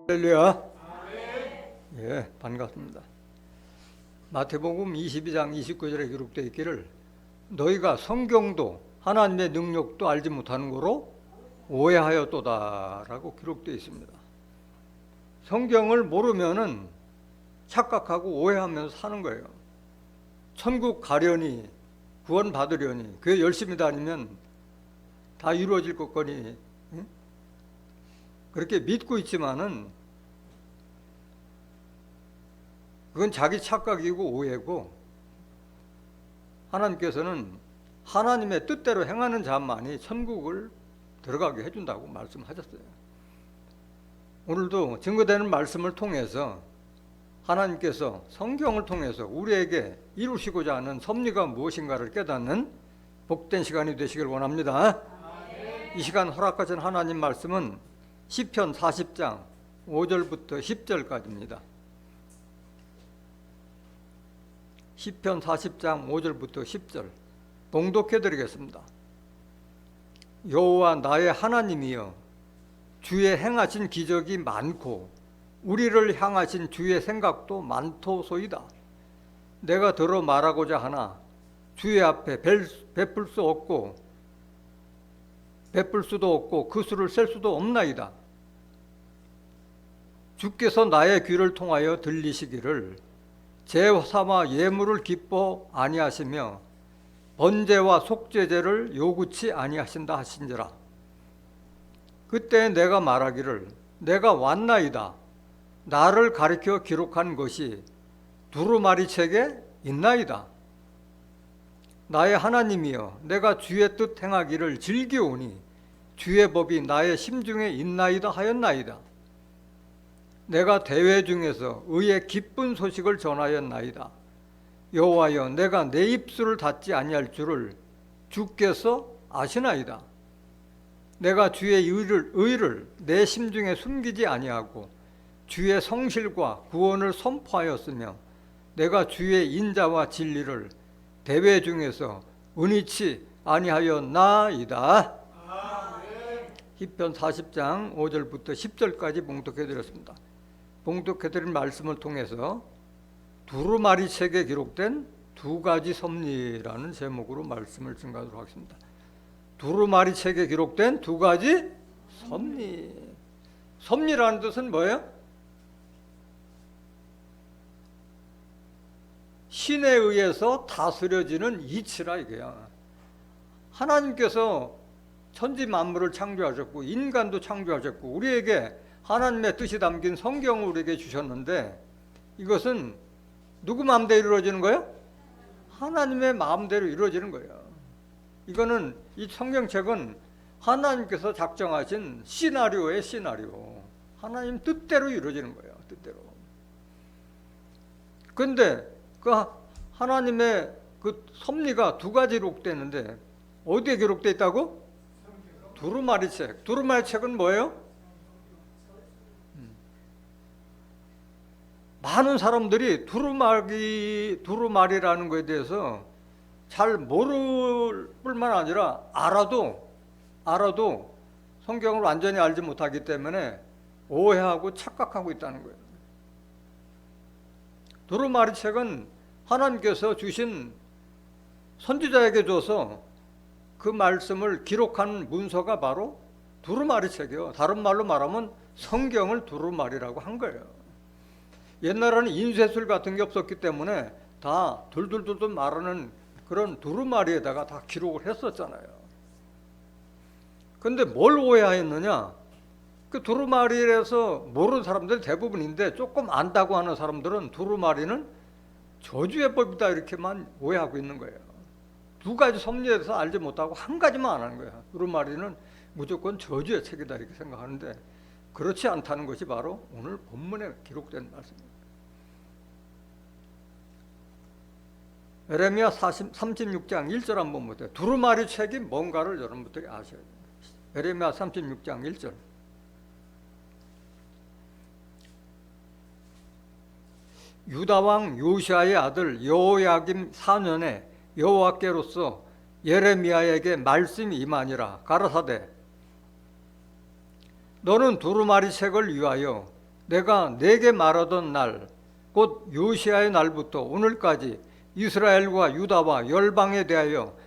할렐루야. 예, 반갑습니다. 마태복음 22장 29절에 기록되어 있기를 너희가 성경도 하나님의 능력도 알지 못하는 거로 오해하였도다라고 기록되어 있습니다. 성경을 모르면은 착각하고 오해하면서 사는 거예요. 천국 가려니 구원 받으려니 교회 열심히 다니면 다 이루어질 것 거니 그렇게 믿고 있지만은 그건 자기 착각이고 오해고, 하나님께서는 하나님의 뜻대로 행하는 자만이 천국을 들어가게 해준다고 말씀하셨어요. 오늘도 증거되는 말씀을 통해서 하나님께서 성경을 통해서 우리에게 이루시고자 하는 섭리가 무엇인가를 깨닫는 복된 시간이 되시길 원합니다. 이 시간 허락하신 하나님 말씀은 시편 40장 5절부터 10절까지입니다. 시편 40장 5절부터 10절 봉독해 드리겠습니다. 여호와 나의 하나님이여, 주의 행하신 기적이 많고 우리를 향하신 주의 생각도 많도소이다. 내가 들어 말하고자 하나 주의 앞에 베풀 수도 없고 그 수를 셀 수도 없나이다. 주께서 나의 귀를 통하여 들리시기를 제삼아 예물을 기뻐 아니하시며 번제와 속죄제를 요구치 아니하신다 하신지라. 그때 내가 말하기를 내가 왔나이다. 나를 가리켜 기록한 것이 두루마리 책에 있나이다. 나의 하나님이여, 내가 주의 뜻 행하기를 즐기오니 주의 법이 나의 심중에 있나이다 하였나이다. 내가 대회 중에서 의의 기쁜 소식을 전하였나이다. 여호와여, 내가 내 입술을 닫지 아니할 줄을 주께서 아시나이다. 내가 주의 의를 내 심중에 숨기지 아니하고 주의 성실과 구원을 선포하였으며 내가 주의 인자와 진리를 대회 중에서 은희치 아니하였나이다. 시편 40장 5절부터 10절까지 봉독해 드렸습니다. 봉독해드린 말씀을 통해서 두루마리 책에 기록된 두 가지 섭리라는 제목으로 말씀을 증가하도록 하겠습니다. 두루마리 책에 기록된 두 가지 섭리. 섭리라는 뜻은 뭐예요? 신에 의해서 다스려지는 이치라 이거야. 하나님께서 천지 만물을 창조하셨고 인간도 창조하셨고 우리에게 하나님의 뜻이 담긴 성경을 우리에게 주셨는데 이것은 누구 마음대로 이루어지는 거예요? 하나님의 마음대로 이루어지는 거예요. 이거는 이 성경책은 하나님께서 작정하신 시나리오의 시나리오. 하나님 뜻대로 이루어지는 거예요. 뜻대로. 그런데 그 하나님의 그 섭리가 두 가지로 기록되는데 어디에 기록되어 있다고? 두루마리 책. 두루마리 책은 뭐예요? 많은 사람들이 두루마리라는 것에 대해서 잘 모를 뿐만 아니라 알아도 성경을 완전히 알지 못하기 때문에 오해하고 착각하고 있다는 거예요. 두루마리 책은 하나님께서 주신 선지자에게 줘서 그 말씀을 기록한 문서가 바로 두루마리 책이에요. 다른 말로 말하면 성경을 두루마리라고 한 거예요. 옛날에는 인쇄술 같은 게 없었기 때문에 다 둘둘둘 말하는 그런 두루마리에다가 다 기록을 했었잖아요. 근데 뭘 오해하였느냐? 그 두루마리에서 모르는 사람들이 대부분인데 조금 안다고 하는 사람들은 두루마리는 저주의 법이다 이렇게만 오해하고 있는 거예요. 두 가지 섭리에 대해서 알지 못하고 한 가지만 안 하는 거예요. 두루마리는 무조건 저주의 책이다 이렇게 생각하는데 그렇지 않다는 것이 바로 오늘 본문에 기록된 말씀입니다. 에레미야 36장 1절 한번 보세요. 두루마리 책이 뭔가를 여러분들이 아셔야 됩니다. 에레미야 36장 1절. 유다 왕 요시아의 아들 여호야김 4년에 여호와께로서 예레미야에게 말씀이 임하니라. 가라사대 너는 두루마리 책을 위하여 내가 내게 말하던 날, 곧 요시아의 날부터 오늘까지 이스라엘과 유다와 열방에 대하여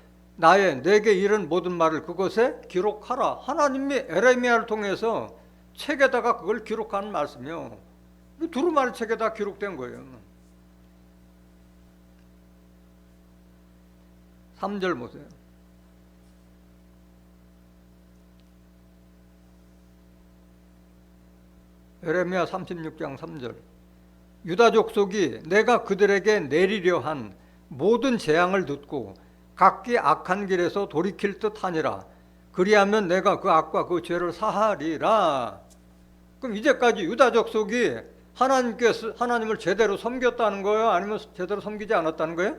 내게 이른 모든 말을 그것에 기록하라. 하나님이 에레미야를 통해서 책에다가 그걸 기록하는 말씀이요. 두루마리 책에다 기록된 거예요. 3절 보세요. 에레미야 36장 3절. 유다 족속이 내가 그들에게 내리려 한 모든 재앙을 듣고 각기 악한 길에서 돌이킬 듯 하니라. 그리하면 내가 그 악과 그 죄를 사하리라. 그럼 이제까지 유다 족속이 하나님을 제대로 섬겼다는 거예요? 아니면 제대로 섬기지 않았다는 거예요?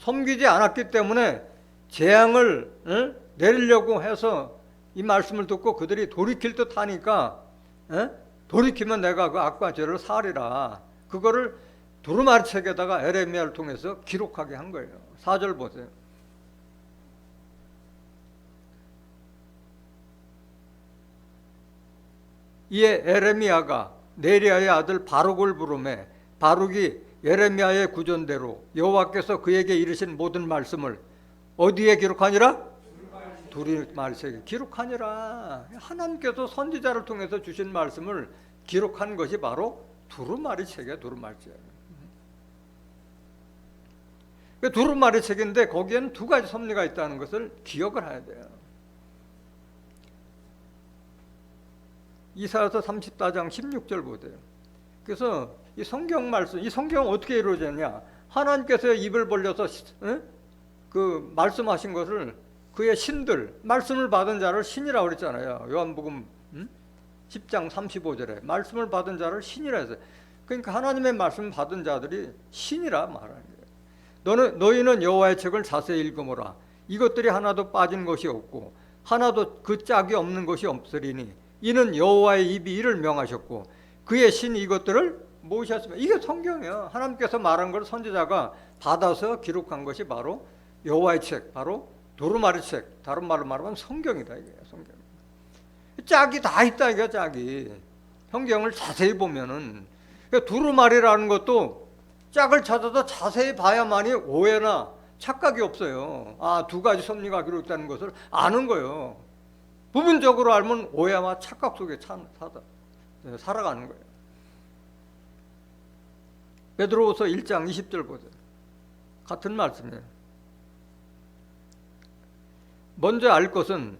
섬기지 않았기 때문에 재앙을 내리려고 해서 이 말씀을 듣고 그들이 돌이킬 듯 하니까 돌이키면 내가 그 악과 죄를 사하리라. 그거를 두루마리 책에다가 에레미야를 통해서 기록하게 한 거예요. 4절 보세요. 이에 에레미야가 네리야의 아들 바룩을 부르매 바룩이 예레미야의 구전대로 여호와께서 그에게 이르신 모든 말씀을 어디에 기록하니라? 두루마리 책에 기록하니라. 하나님께서 선지자를 통해서 주신 말씀을 기록한 것이 바로 두루마리 책이에요. 두루마리 책. 두루마리 책인데 거기에는 두 가지 섭리가 있다는 것을 기억을 해야 돼요. 이사야서 34장 16절 보세요. 그래서 이 성경 말씀, 이 성경은 어떻게 이루어졌냐? 하나님께서 입을 벌려서 그 말씀하신 것을 그의 신들, 말씀을 받은 자를 신이라고 그랬잖아요. 요한복음 10장 35절에 말씀을 받은 자를 신이라 했어요. 그러니까 하나님의 말씀 받은 자들이 신이라 말하는 거예요. 너희는 여호와의 책을 자세히 읽으므라. 이것들이 하나도 빠진 것이 없고 하나도 그 짝이 없는 것이 없으리니 이는 여호와의 입이 이를 명하셨고 그의 신이 이것들을 모으셨으며. 이게 성경이에요. 하나님께서 말한 걸 선지자가 받아서 기록한 것이 바로 여호와의 책, 바로 두루마리 책. 다른 말로 말하면 성경이다. 이게 성경. 짝이 다 있다. 이게 짝이. 성경을 자세히 보면은 두루마리라는 것도 짝을 찾아서 자세히 봐야만이 오해나 착각이 없어요. 두 가지 섭리가 기록되는 것을 아는 거예요. 부분적으로 알면 오해와 착각 속에 살아가는 거예요. 베드로후서 1장 20절 보세요. 같은 말씀이에요. 먼저 알 것은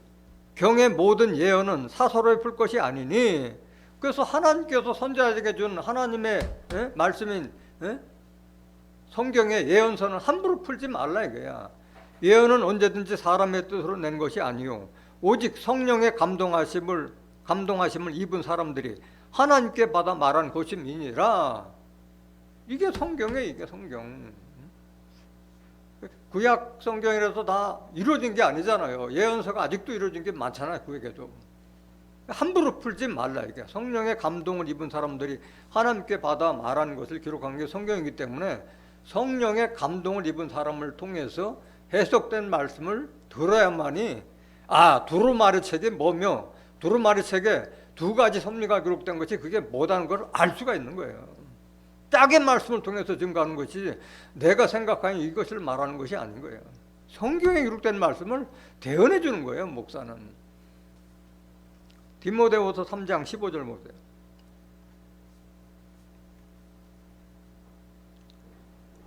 경의 모든 예언은 사서로에 풀 것이 아니니. 그래서 하나님께서 선지자에게 준 하나님의 말씀인 성경의 예언서는 함부로 풀지 말라 이거야. 예언은 언제든지 사람의 뜻으로 낸 것이 아니요 오직 성령의 감동하심을 입은 사람들이 하나님께 받아 말한 것임이니라. 이게 성경이에요. 이게 성경. 구약 성경이라서 다 이루어진 게 아니잖아요. 예언서가 아직도 이루어진 게 많잖아요. 구약에도. 함부로 풀지 말라. 이게 성령의 감동을 입은 사람들이 하나님께 받아 말한 것을 기록한 게 성경이기 때문에 성령의 감동을 입은 사람을 통해서 해석된 말씀을 들어야만이 두루마리 책이 뭐며 두루마리 책에 두 가지 섭리가 기록된 것이 그게 뭐다는 걸 알 수가 있는 거예요. 짝의 말씀을 통해서 증거하는 것이 내가 생각하는 이것을 말하는 것이 아닌 거예요. 성경에 기록된 말씀을 대언해 주는 거예요. 목사는. 디모데후서 3장 15절 보세요.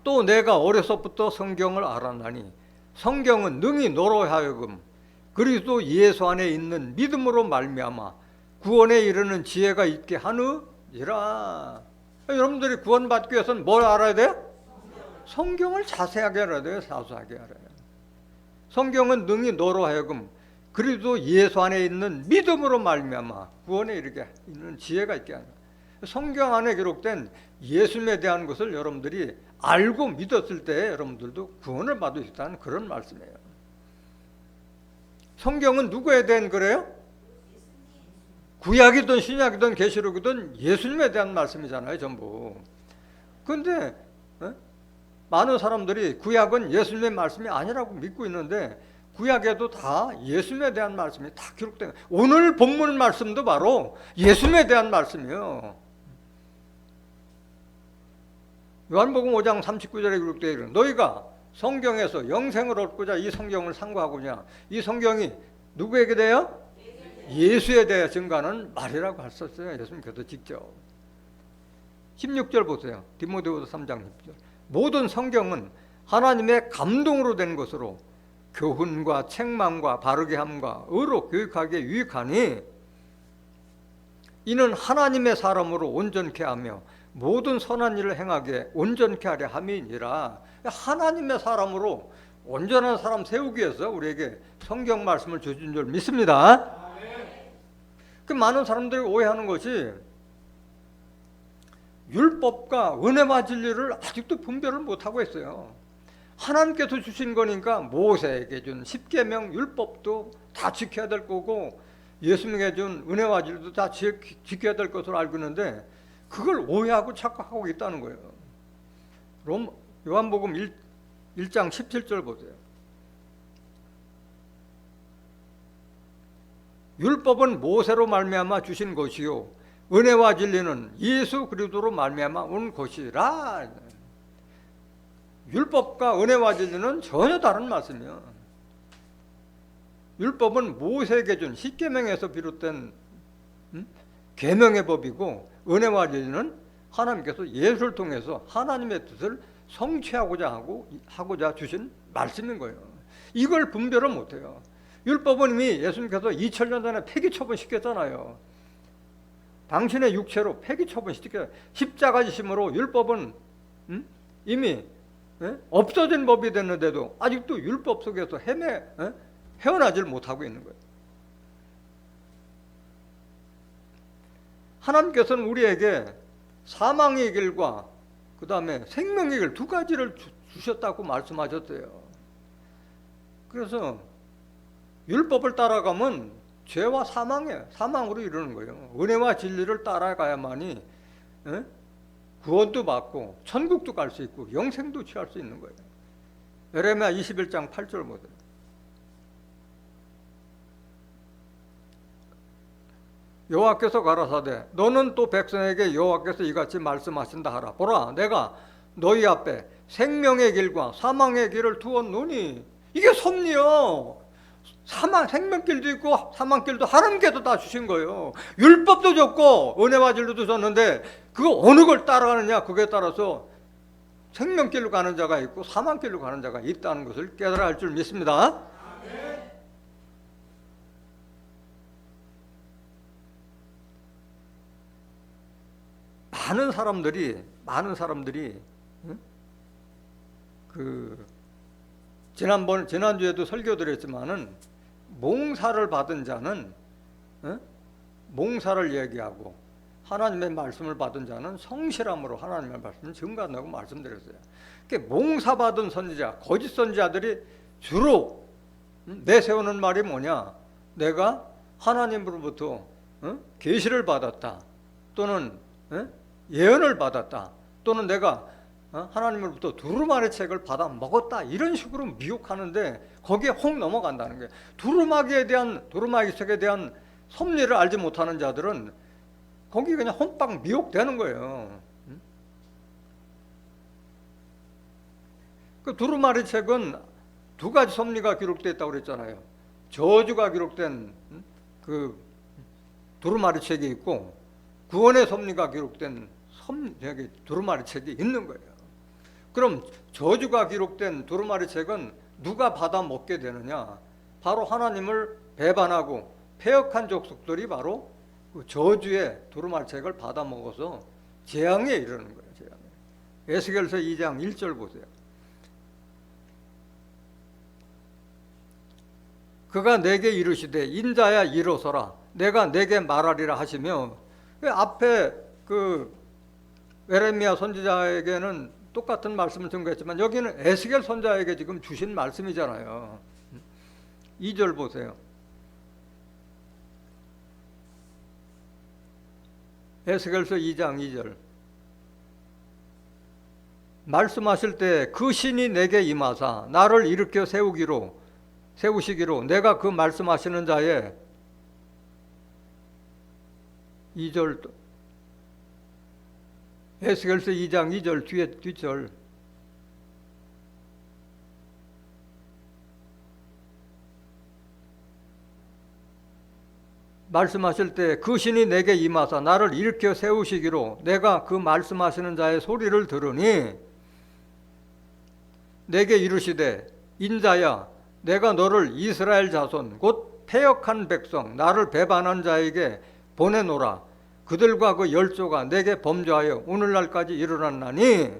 또 내가 어려서부터 성경을 알았나니 성경은 능히 너로 하여금 그리스도 예수 안에 있는 믿음으로 말미암아 구원에 이르는 지혜가 있게 하느니라. 여러분들이 구원받기 위해서는 뭘 알아야 돼요? 성경을 자세하게 알아야 돼요. 사소하게 알아야 돼요. 성경은 능히 너로 하여금 그리스도 예수 안에 있는 믿음으로 말미암아 구원에 이르게 있는 지혜가 있게 하느니라. 성경 안에 기록된 예수님에 대한 것을 여러분들이 알고 믿었을 때 여러분들도 구원을 받을 수 있다는 그런 말씀이에요. 성경은 누구에 대한 거래요? 구약이든 신약이든 계시록이든 예수님에 대한 말씀이잖아요. 전부. 그런데 많은 사람들이 구약은 예수님의 말씀이 아니라고 믿고 있는데 구약에도 다 예수님에 대한 말씀이 다 기록된 거예요. 오늘 본문 말씀도 바로 예수님에 대한 말씀이에요. 요한복음 5장 39절에 기록되어 있는 너희가 성경에서 영생을 얻고자 이 성경을 상고하고냐. 이 성경이 누구에게 대하여? 예수에 대해 증가하는 말이라고 하셨어요. 예수님께서 직접. 16절 보세요. 디모데후서 3장 10절. 모든 성경은 하나님의 감동으로 된 것으로 교훈과 책망과 바르게 함과 의로 교육하기에 유익하니 이는 하나님의 사람으로 온전케 하며 모든 선한 일을 행하게 온전케 하려 함이니라. 하나님의 사람으로 온전한 사람 세우기 위해서 우리에게 성경 말씀을 주신 줄 믿습니다. 그 많은 사람들이 오해하는 것이 율법과 은혜와 진리를 아직도 분별을 못하고 있어요. 하나님께서 주신 거니까 모세에게 준 십계명 율법도 다 지켜야 될 거고 예수님에게 준 은혜와 진리도 다 지켜야 될 것으로 알고 있는데 그걸 오해하고 착각하고 있다는 거예요. 요한복음 1장 17절 보세요. 율법은 모세로 말미암아 주신 것이요 은혜와 진리는 예수 그리스도로 말미암아 온 것이라. 율법과 은혜와 진리는 전혀 다른 말씀이에요. 율법은 모세에게 준 십계명에서 비롯된 계명의 법이고 은혜와 진리는 하나님께서 예수를 통해서 하나님의 뜻을 성취하고자 주신 말씀인 거예요. 이걸 분별을 못해요. 율법은 이미 예수님께서 2000년 전에 폐기 처분시켰잖아요. 당신의 육체로 폐기 처분시켰어요. 십자가 지심으로 율법은 이미 없어진 법이 됐는데도 아직도 율법 속에서 헤어나질 못하고 있는 거예요. 하나님께서는 우리에게 사망의 길과 그 다음에 생명의 길 두 가지를 주셨다고 말씀하셨어요. 그래서 율법을 따라가면 죄와 사망으로 이르는 거예요. 은혜와 진리를 따라가야만이 구원도 받고 천국도 갈 수 있고 영생도 취할 수 있는 거예요. 예레미야 21장 8절 보세요. 여호와께서 가라사대 너는 또 백성에게 여호와께서 이같이 말씀하신다 하라. 보라 내가 너희 앞에 생명의 길과 사망의 길을 두었노니. 이게 섭리요. 생명길도 있고 사망길도 하나님께서 다 주신 거예요. 율법도 줬고 은혜와 진리도 줬는데 그거 어느 걸 따라가느냐 그거에 따라서 생명길로 가는 자가 있고 사망길로 가는 자가 있다는 것을 깨달아야 할 줄 믿습니다. 많은 사람들이 지난주에도 설교드렸지만은 몽사를 받은 자는 몽사를 얘기하고 하나님의 말씀을 받은 자는 성실함으로 하나님의 말씀을 증거한다고 말씀드렸어요. 몽사 받은 선지자, 거짓 선지자들이 주로 내세우는 말이 뭐냐? 내가 하나님으로부터 계시를 받았다, 또는 예언을 받았다, 또는 내가 하나님으로부터 두루마리 책을 받아 먹었다, 이런 식으로 미혹하는데 거기에 혹 넘어간다는 거예요. 두루마리 책에 대한 섭리를 알지 못하는 자들은 거기 그냥 혼빵 미혹되는 거예요. 그 두루마리 책은 두 가지 섭리가 기록되어 있다고 그랬잖아요. 저주가 기록된 그 두루마리 책이 있고 구원의 섭리가 기록된 두루마리 책이 있는 거예요. 그럼 저주가 기록된 두루마리 책은 누가 받아 먹게 되느냐? 바로 하나님을 배반하고 패역한 족속들이 바로 그 저주의 두루마리 책을 받아 먹어서 재앙에 이르는 거예요. 재앙에. 에스겔서 2장 1절 보세요. 그가 내게 이르시되 인자야 일어서라 내가 내게 말하리라 하시며, 앞에 그 예레미야 선지자에게는 똑같은 말씀을 증거했지만 여기는 에스겔 선지자에게 지금 주신 말씀이잖아요. 2절 보세요. 에스겔서 2장 2절. 말씀하실 때 그 신이 내게 임하사 나를 일으켜 세우시기로 내가 그 말씀하시는 자의 2절 에스겔서 2장 2절 뒤에 뒷절. 말씀하실 때 그 신이 내게 임하사 나를 일으켜 세우시기로 내가 그 말씀하시는 자의 소리를 들으니 내게 이르시되 인자야 내가 너를 이스라엘 자손 곧 패역한 백성 나를 배반한 자에게 보내노라. 그들과 그 열조가 내게 범죄하여 오늘날까지 일어났나니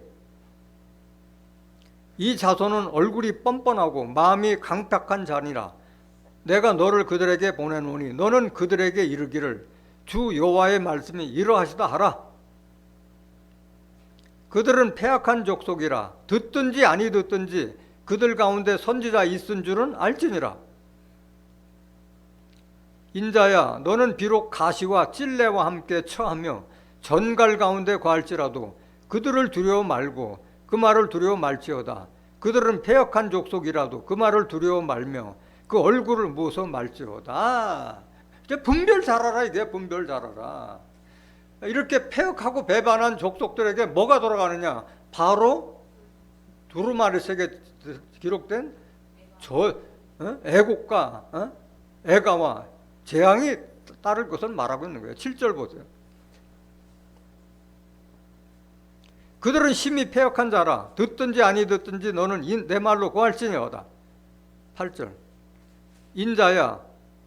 이 자손은 얼굴이 뻔뻔하고 마음이 강팍한 자니라. 내가 너를 그들에게 보내노니 너는 그들에게 이르기를 주 여호와의 말씀이 이러하시다 하라. 그들은 패악한 족속이라 듣든지 아니 듣든지 그들 가운데 선지자 있은 줄은 알지니라. 인자야 너는 비록 가시와 찔레와 함께 처하며 전갈 가운데 거할지라도 그들을 두려워 말고 그 말을 두려워 말지어다. 그들은 패역한 족속이라도 그 말을 두려워 말며 그 얼굴을 무서 말지어다. 이제 분별 잘하라. 이게 분별 잘하라. 이렇게 패역하고 배반한 족속들에게 뭐가 돌아가느냐? 바로 두루마리책에 기록된 애곡과 애가와 재앙이 따를 것을 말하고 있는 거예요. 7절 보세요. 그들은 심히 패역한 자라 듣든지 아니 듣든지 너는 내 말로 고할지니어다. 8절. 인자야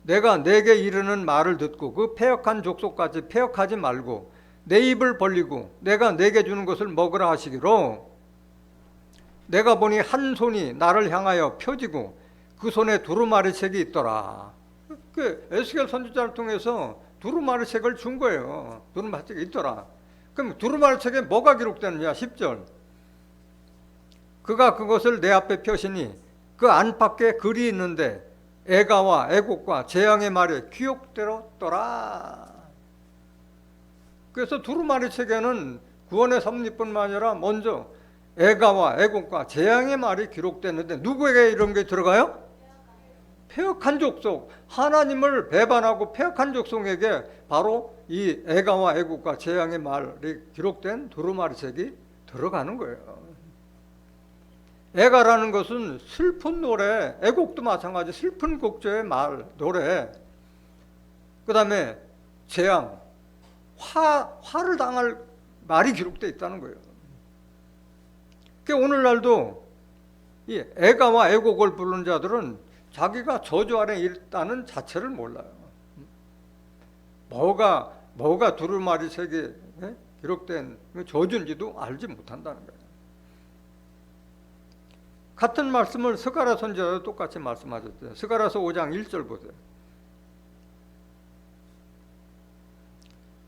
내가 내게 이르는 말을 듣고 그 패역한 족속까지 패역하지 말고 내 입을 벌리고 내가 내게 주는 것을 먹으라 하시기로 내가 보니 한 손이 나를 향하여 펴지고 그 손에 두루마리책이 있더라. 그 에스겔 선지자를 통해서 두루마리책을 준 거예요. 두루마리책이 있더라. 그럼 두루마리책에 뭐가 기록되느냐? 10절. 그가 그것을 내 앞에 펴시니 그 안팎에 글이 있는데 애가와 애곡과 재앙의 말에 기록되었더라. 그래서 두루마리책에는 구원의 섭리뿐만 아니라 먼저 애가와 애곡과 재앙의 말이 기록됐는데 누구에게 이런 게 들어가요? 패역한 족속, 하나님을 배반하고 패역한 족속에게 바로 이 애가와 애곡과 재앙의 말이 기록된 두루마리책이 들어가는 거예요. 애가라는 것은 슬픈 노래, 애곡도 마찬가지 슬픈 곡조의 말, 노래. 그 다음에 재앙, 화를 당할 말이 기록되어 있다는 거예요. 그러니까 오늘날도 이 애가와 애곡을 부르는 자들은 자기가 저주 아래 있다는 자체를 몰라요. 뭐가 두루마리책에 기록된 저주인지도 알지 못한다는 거예요. 같은 말씀을 스가랴 선지자도 똑같이 말씀하셨어요. 스가랴서 5장 1절 보세요.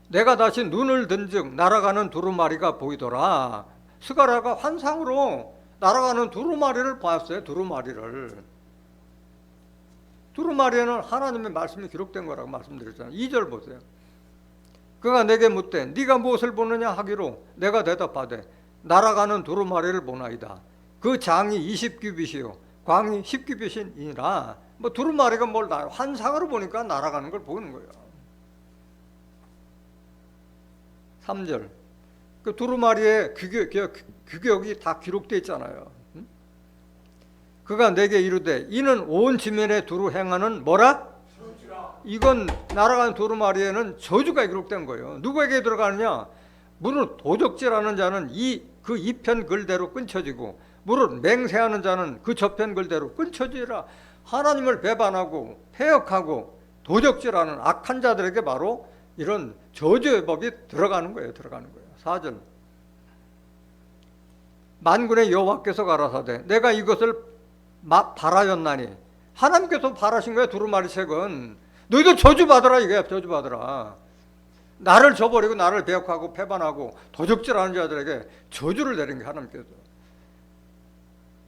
내가 다시 눈을 든즉 날아가는 두루마리가 보이더라. 스가랴가 환상으로 날아가는 두루마리를 봤어요. 두루마리를. 두루마리에는 하나님의 말씀이 기록된 거라고 말씀드렸잖아요. 2절 보세요. 그가 내게 묻되 네가 무엇을 보느냐 하기로 내가 대답하되 날아가는 두루마리를 보나이다. 그 장이 20규빗이요 광이 10규빗이니라. 뭐 두루마리가 뭘 환상으로 보니까 날아가는 걸 보는 거예요. 3절. 그 두루마리의 규격이 다 기록되어 있잖아요. 그가 내게 이르되 이는 온 지면에 두루 행하는 뭐라? 이건 날아가는 두루마리에는 저주가 기록된 거예요. 누구에게 들어가느냐? 무릇 도적질하는 자는 그 이편 글대로 끊쳐지고 무릇 맹세하는 자는 그 저편 글대로 끊쳐지라. 하나님을 배반하고 패역하고 도적질하는 악한 자들에게 바로 이런 저주의 법이 들어가는 거예요. 4절. 만군의 여호와께서 가라사대 내가 이것을 바라였나니. 하나님께서 바라신 거예요. 두루마리책은 너희도 저주받으라. 이게 저주받으라. 나를 저버리고 나를 배역하고 배반하고 도적질하는 자들에게 저주를 내린 게 하나님께서.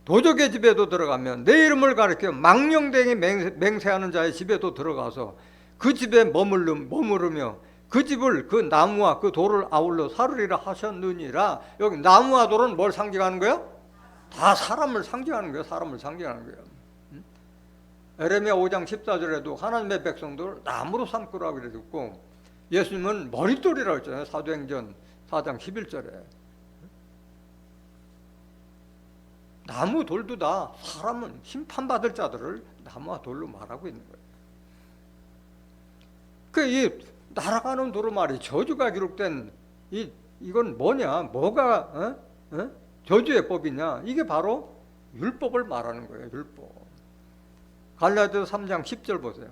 도적의 집에도 들어가면 내 이름을 가리켜 망령되게 맹세하는 자의 집에도 들어가서 그 집에 머무르며 그 집을 그 나무와 그 돌을 아울러 사르리라 하셨느니라. 여기 나무와 돌은 뭘 상징하는 거예요? 다 사람을 상징하는 거예요. 사람을 상징하는 거예요. 에레미야 5장 14절에도 하나님의 백성들을 나무로 삼으라고 그랬고 예수님은 머릿돌이라고 했잖아요. 사도행전 4장 11절에. 나무 돌도 다 사람은 심판받을 자들을 나무와 돌로 말하고 있는 거예요. 이 날아가는 도루말이 저주가 기록된 이건 뭐냐? 뭐가 저주의 법이냐? 이게 바로 율법을 말하는 거예요. 율법. 갈라디아서 3장 10절 보세요.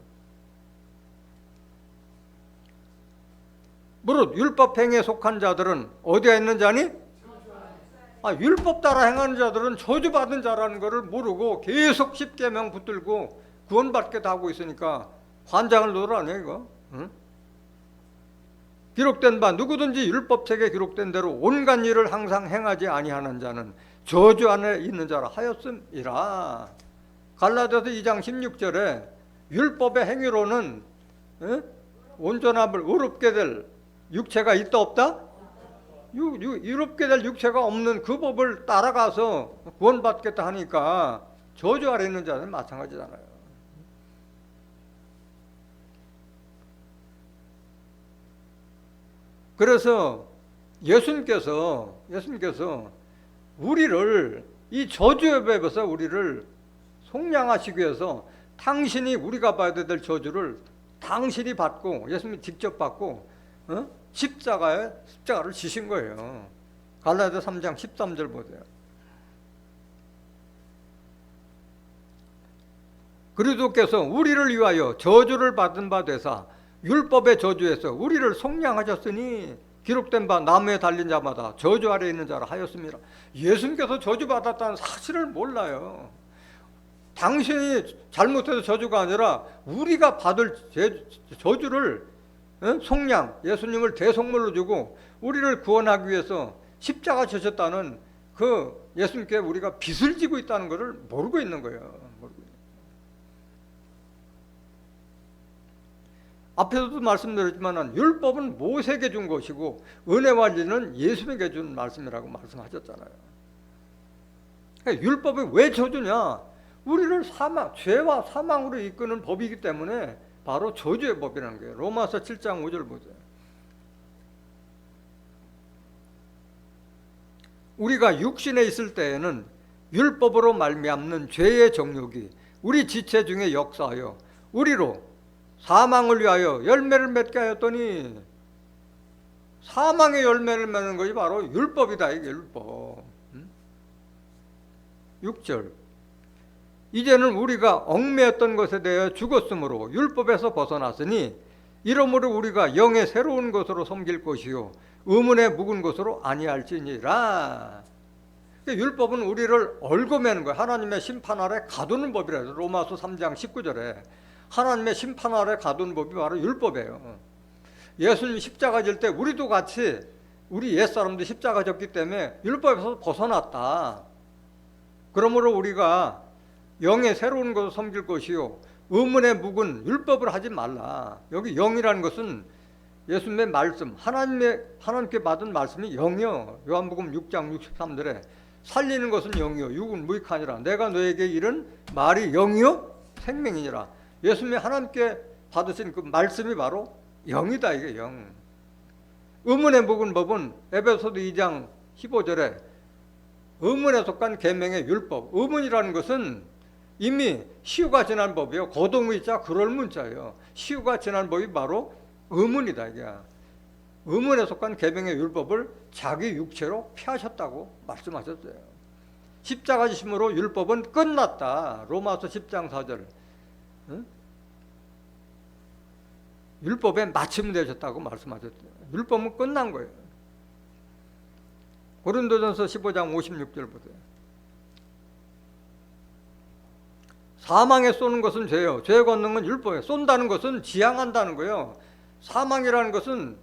무릇 율법 행위에 속한 자들은 어디에 있는 자니? 율법 따라 행하는 자들은 저주받은 자라는 것을 모르고 계속 십계명 붙들고 구원받게 하고 있으니까 환장을 놓으라네 이거. 응? 기록된 바 누구든지 율법책에 기록된 대로 온갖 일을 항상 행하지 아니하는 자는 저주 안에 있는 자라 하였음이라. 갈라디아서 2장 16절에 율법의 행위로는 온전함을 의롭게 될 육체가 있다 없다? 의롭게 될 육체가 없는 그 법을 따라가서 구원받겠다 하니까 저주 아래 있는 자는 마찬가지잖아요. 그래서 예수님께서 우리를 이 저주의 법에서 우리를 속량하시기 위해서 당신이 우리가 받아야 될 저주를 당신이 받고 예수님이 직접 받고 십자가를 지신 거예요. 갈라디아 3장 13절 보세요. 그리스도께서 우리를 위하여 저주를 받은 바 되사 율법의 저주에서 우리를 속량하셨으니 기록된 바 나무에 달린 자마다 저주 아래 있는 자라 하였습니다. 예수님께서 저주받았다는 사실을 몰라요. 당신이 잘못해서 저주가 아니라 우리가 받을 저주를 속량, 예수님을 대속물로 주고 우리를 구원하기 위해서 십자가 지셨다는 그 예수님께 우리가 빚을 지고 있다는 것을 모르고 있는 거예요. 앞에서도 말씀드렸지만 율법은 모세에게 준 것이고 은혜와 진리는 예수님에게 준 말씀이라고 말씀하셨잖아요. 율법이 왜 저주냐? 우리를 죄와 사망으로 이끄는 법이기 때문에 바로 저주의 법이라는 거예요. 로마서 7장 5절 보세요. 우리가 육신에 있을 때에는 율법으로 말미암는 죄의 정욕이 우리 지체 중에 역사하여 우리로 사망을 위하여 열매를 맺게 하였더니, 사망의 열매를 맺는 것이 바로 율법이다. 이게 율법. 6절 이제는 우리가 얽매였던 것에 대해 죽었으므로 율법에서 벗어났으니 이러므로 우리가 영의 새로운 것으로 섬길 것이요 의문에 묵은 것으로 아니할지니라. 율법은 우리를 얽어매는 거예요. 하나님의 심판 아래 가두는 법이라 해서 로마서 3장 19절에 하나님의 심판 아래 가두는 법이 바로 율법이에요. 예수님 십자가 질 때 우리도 같이 우리 옛사람도 십자가 졌기 때문에 율법에서 벗어났다. 그러므로 우리가 영의 새로운 것을 섬길 것이요 의문에 묵은 율법을 하지 말라. 여기 영이라는 것은 예수님의 말씀, 하나님께 받은 말씀이 영이요. 요한복음 6장 63절에 살리는 것은 영이요 육은 무익하니라. 내가 너에게 이른 말이 영이요 생명이니라. 예수님이 하나님께 받으신 그 말씀이 바로 영이다. 이게 영. 의문에 묵은 법은 에베소서 2장 15절에 의문에 속한 계명의 율법. 의문이라는 것은 이미 시효가 지난 법이요 거동의자 그럴문자예요. 시효가 지난 법이 바로 의문이다. 이게 의문에 속한 계명의 율법을 자기 육체로 피하셨다고 말씀하셨어요. 십자가 지심으로 율법은 끝났다. 로마서 10장 4절. 율법에 마침되셨다고 말씀하셨어요. 율법은 끝난 거예요. 고린도전서 15장 56절 보세요. 사망에 쏘는 것은 죄요. 죄의 권능은 율법이에요. 쏜다는 것은 지향한다는 거예요. 사망이라는 것은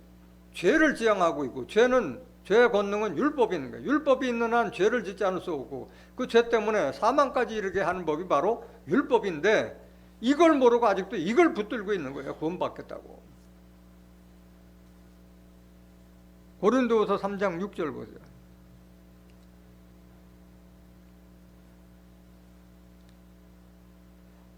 죄를 지향하고 있고 죄의 권능은 율법이 있는 거예요. 율법이 있는 한 죄를 짓지 않을 수 없고 그 죄 때문에 사망까지 이르게 하는 법이 바로 율법인데 이걸 모르고 아직도 이걸 붙들고 있는 거예요. 구원받겠다고. 고린도후서 3장 6절 보세요.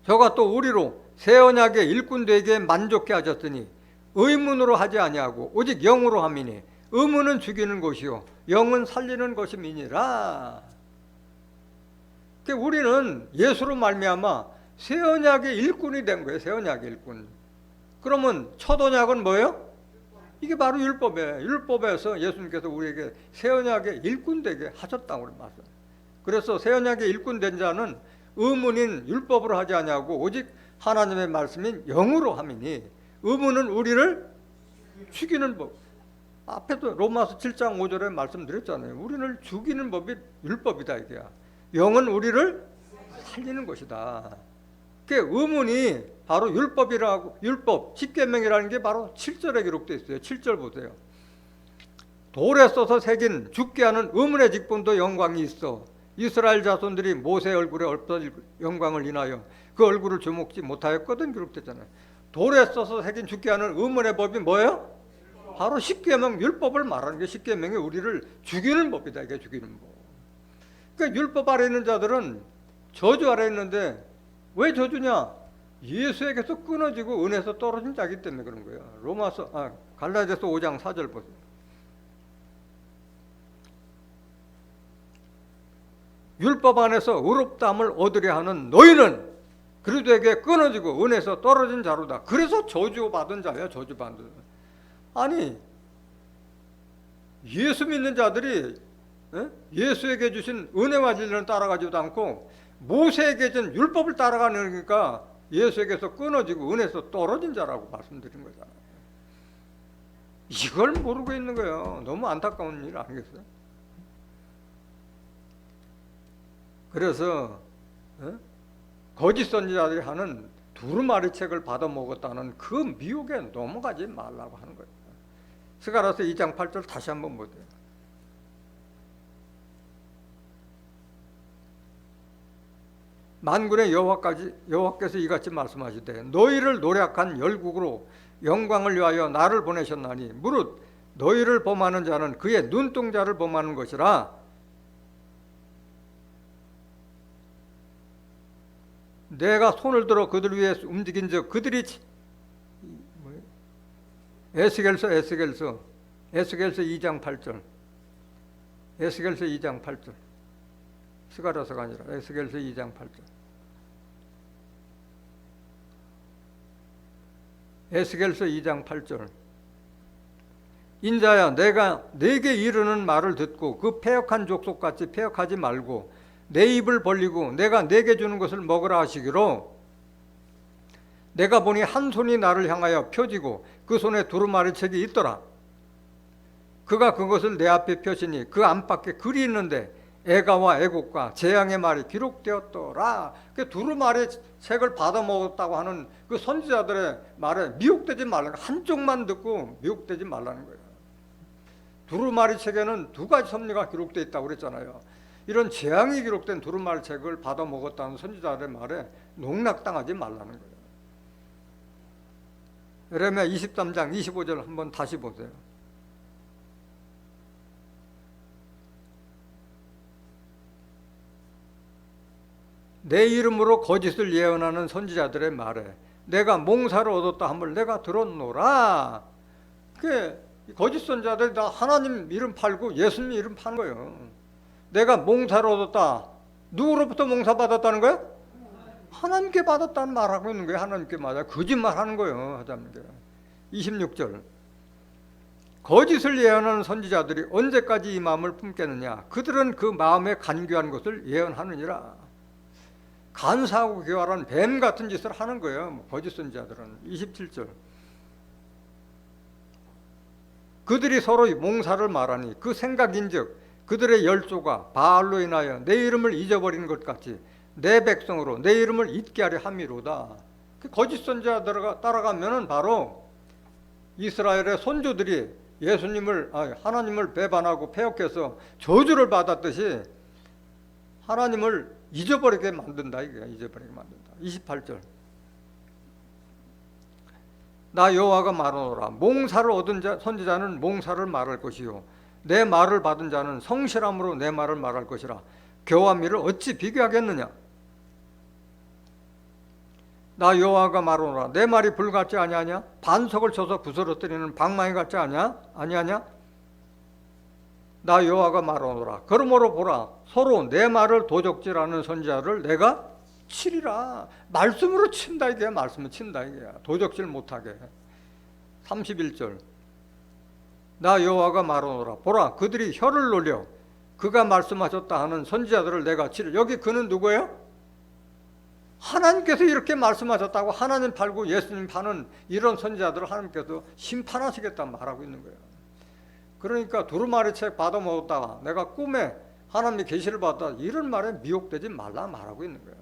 저가 또 우리로 새 언약의 일꾼 되게 만족케 하셨으니 의문으로 하지 아니하고 오직 영으로 함이니 의무는 죽이는 것이요 영은 살리는 것임이니라. 그러니까 우리는 예수로 말미암아 새 언약의 일꾼이 된 거예요. 새 언약의 일꾼. 그러면 첫 언약은 뭐예요? 이게 바로 율법이에요. 율법에서 예수님께서 우리에게 새 언약의 일꾼 되게 하셨다고 말씀. 그래서 새 언약의 일꾼 된 자는 의문인 율법으로 하지 아니하고 오직 하나님의 말씀인 영으로 함이니, 의문은 우리를 죽이는 법. 앞에도 로마서 7장 5절에 말씀드렸잖아요. 우리를 죽이는 법이 율법이다 이게야. 영은 우리를 살리는 것이다. 그 의문이 바로 율법이라고, 율법 10계명이라는 게 바로 7절에 기록되어 있어요. 7절 보세요. 돌에 써서 새긴 죽게 하는 의문의 직분도 영광이 있어 이스라엘 자손들이 모세 얼굴에 없어질 영광을 인하여 그 얼굴을 주목지 못하였거든 기록됐잖아요. 돌에 써서 새긴 죽게 하는 의문의 법이 뭐예요? 바로 10계명 율법을 말하는 게 10계명이 우리를 죽이는 법이다. 이게 죽이는 법. 그러니까 율법 아래 있는 자들은 저주 아래 있는데 왜 저주냐? 예수에게서 끊어지고 은혜에서 떨어진 자기 때문에 그런 거예요. 갈라디아서 5장 4절 보세요. 율법 안에서 의롭다함을 얻으려 하는 너희는 그리스도에게 끊어지고 은혜에서 떨어진 자로다. 그래서 저주받은 자야. 저주받은. 아니 예수 믿는 자들이 예수에게 주신 은혜와 진리는 따라가지도 않고 모세에게 준 율법을 따라가니까 예수에게서 끊어지고 은혜에서 떨어진 자라고 말씀드린 거잖아요. 이걸 모르고 있는 거예요. 너무 안타까운 일 아니겠어요? 그래서 거짓 선지자들이 하는 두루마리 책을 받아먹었다는 그 미혹에 넘어가지 말라고 하는 거예요. 스가랴서 2장 8절 다시 한번 보세요. 만군의 여호와께서 이같이 말씀하시되 너희를 노략한 열국으로 영광을 위하여 나를 보내셨나니 무릇 너희를 범하는 자는 그의 눈동자를 범하는 것이라. 내가 손을 들어 그들 위해 움직인즉 그들이 에스겔서 2장 8절 에스겔서 2장 8절 스가랴서가 아니라 에스겔서 2장 8절 에스겔서 2장 8절 인자야 내가 네게 이르는 말을 듣고 그 패역한 족속같이 패역하지 말고 내 입을 벌리고 내가 네게 주는 것을 먹으라 하시기로 내가 보니 한 손이 나를 향하여 펴지고 그 손에 두루마리 책이 있더라. 그가 그것을 내 앞에 펴시니 그 안팎에 글이 있는데 애가와 애곡과 재앙의 말이 기록되었더라. 그 두루마리 책을 받아먹었다고 하는 그 선지자들의 말에 미혹되지 말라는 거예요. 한쪽만 듣고 미혹되지 말라는 거예요. 두루마리 책에는 두 가지 섭리가 기록되어 있다고 그랬잖아요. 이런 재앙이 기록된 두루마리 책을 받아먹었다는 선지자들의 말에 농락당하지 말라는 거예요. 예레미야 23장 25절 한번 다시 보세요. 내 이름으로 거짓을 예언하는 선지자들의 말에 내가 몽사를 얻었다 함을 내가 들었노라. 그 거짓 선지자들이 다 하나님 이름 팔고 예수님 이름 파는 거예요. 내가 몽사를 얻었다. 누구로부터 몽사 받았다는 거야? 하나님께 받았다는 말하고 있는 거예요. 하나님께 맞아. 거짓말 하는 거예요. 하자면 26절 거짓을 예언하는 선지자들이 언제까지 이 마음을 품겠느냐? 그들은 그 마음에 간교한 것을 예언하느니라. 간사하고 교활한 뱀 같은 짓을 하는 거예요. 거짓 선지자들은. 27절 그들이 서로 몽사를 말하니 그 생각인즉 그들의 열조가 바알로 인하여 내 이름을 잊어버리는 것 같이 내 백성으로 내 이름을 잊게 하려 함이로다. 그 거짓 선지자들을 따라가면은 바로 이스라엘의 선조들이 하나님을 배반하고 패역해서 저주를 받았듯이 하나님을 잊어버리게 만든다. 이게 잊어버리게 만든다. 28절 나 여호와가 말하노라. 몽사를 얻은 선지자는 몽사를 말할 것이요 내 말을 받은 자는 성실함으로 내 말을 말할 것이라. 교와 미를 어찌 비교하겠느냐? 나 여호와가 말하노라. 내 말이 불같지 아니하냐? 반석을 쳐서 부스러뜨리는 방망이 같지 아니하냐? 나 여호와가 말하노라. 그러므로 보라, 서로 내 말을 도적질하는 선지자를 내가 치리라. 말씀으로 친다 이게야. 말씀을 친다 이게야. 도적질 못하게. 31절. 나 여호와가 말하노라. 보라, 그들이 혀를 놀려 그가 말씀하셨다 하는 선지자들을 내가 치리. 여기 그는 누구예요? 하나님께서 이렇게 말씀하셨다고 하나님 팔고 예수님 파는 이런 선지자들을 하나님께서 심판하시겠다 말하고 있는 거예요. 그러니까 두루마리 책 받아 먹었다가 내가 꿈에 하나님의 계시를 받았다, 이런 말에 미혹되지 말라 말하고 있는 거예요.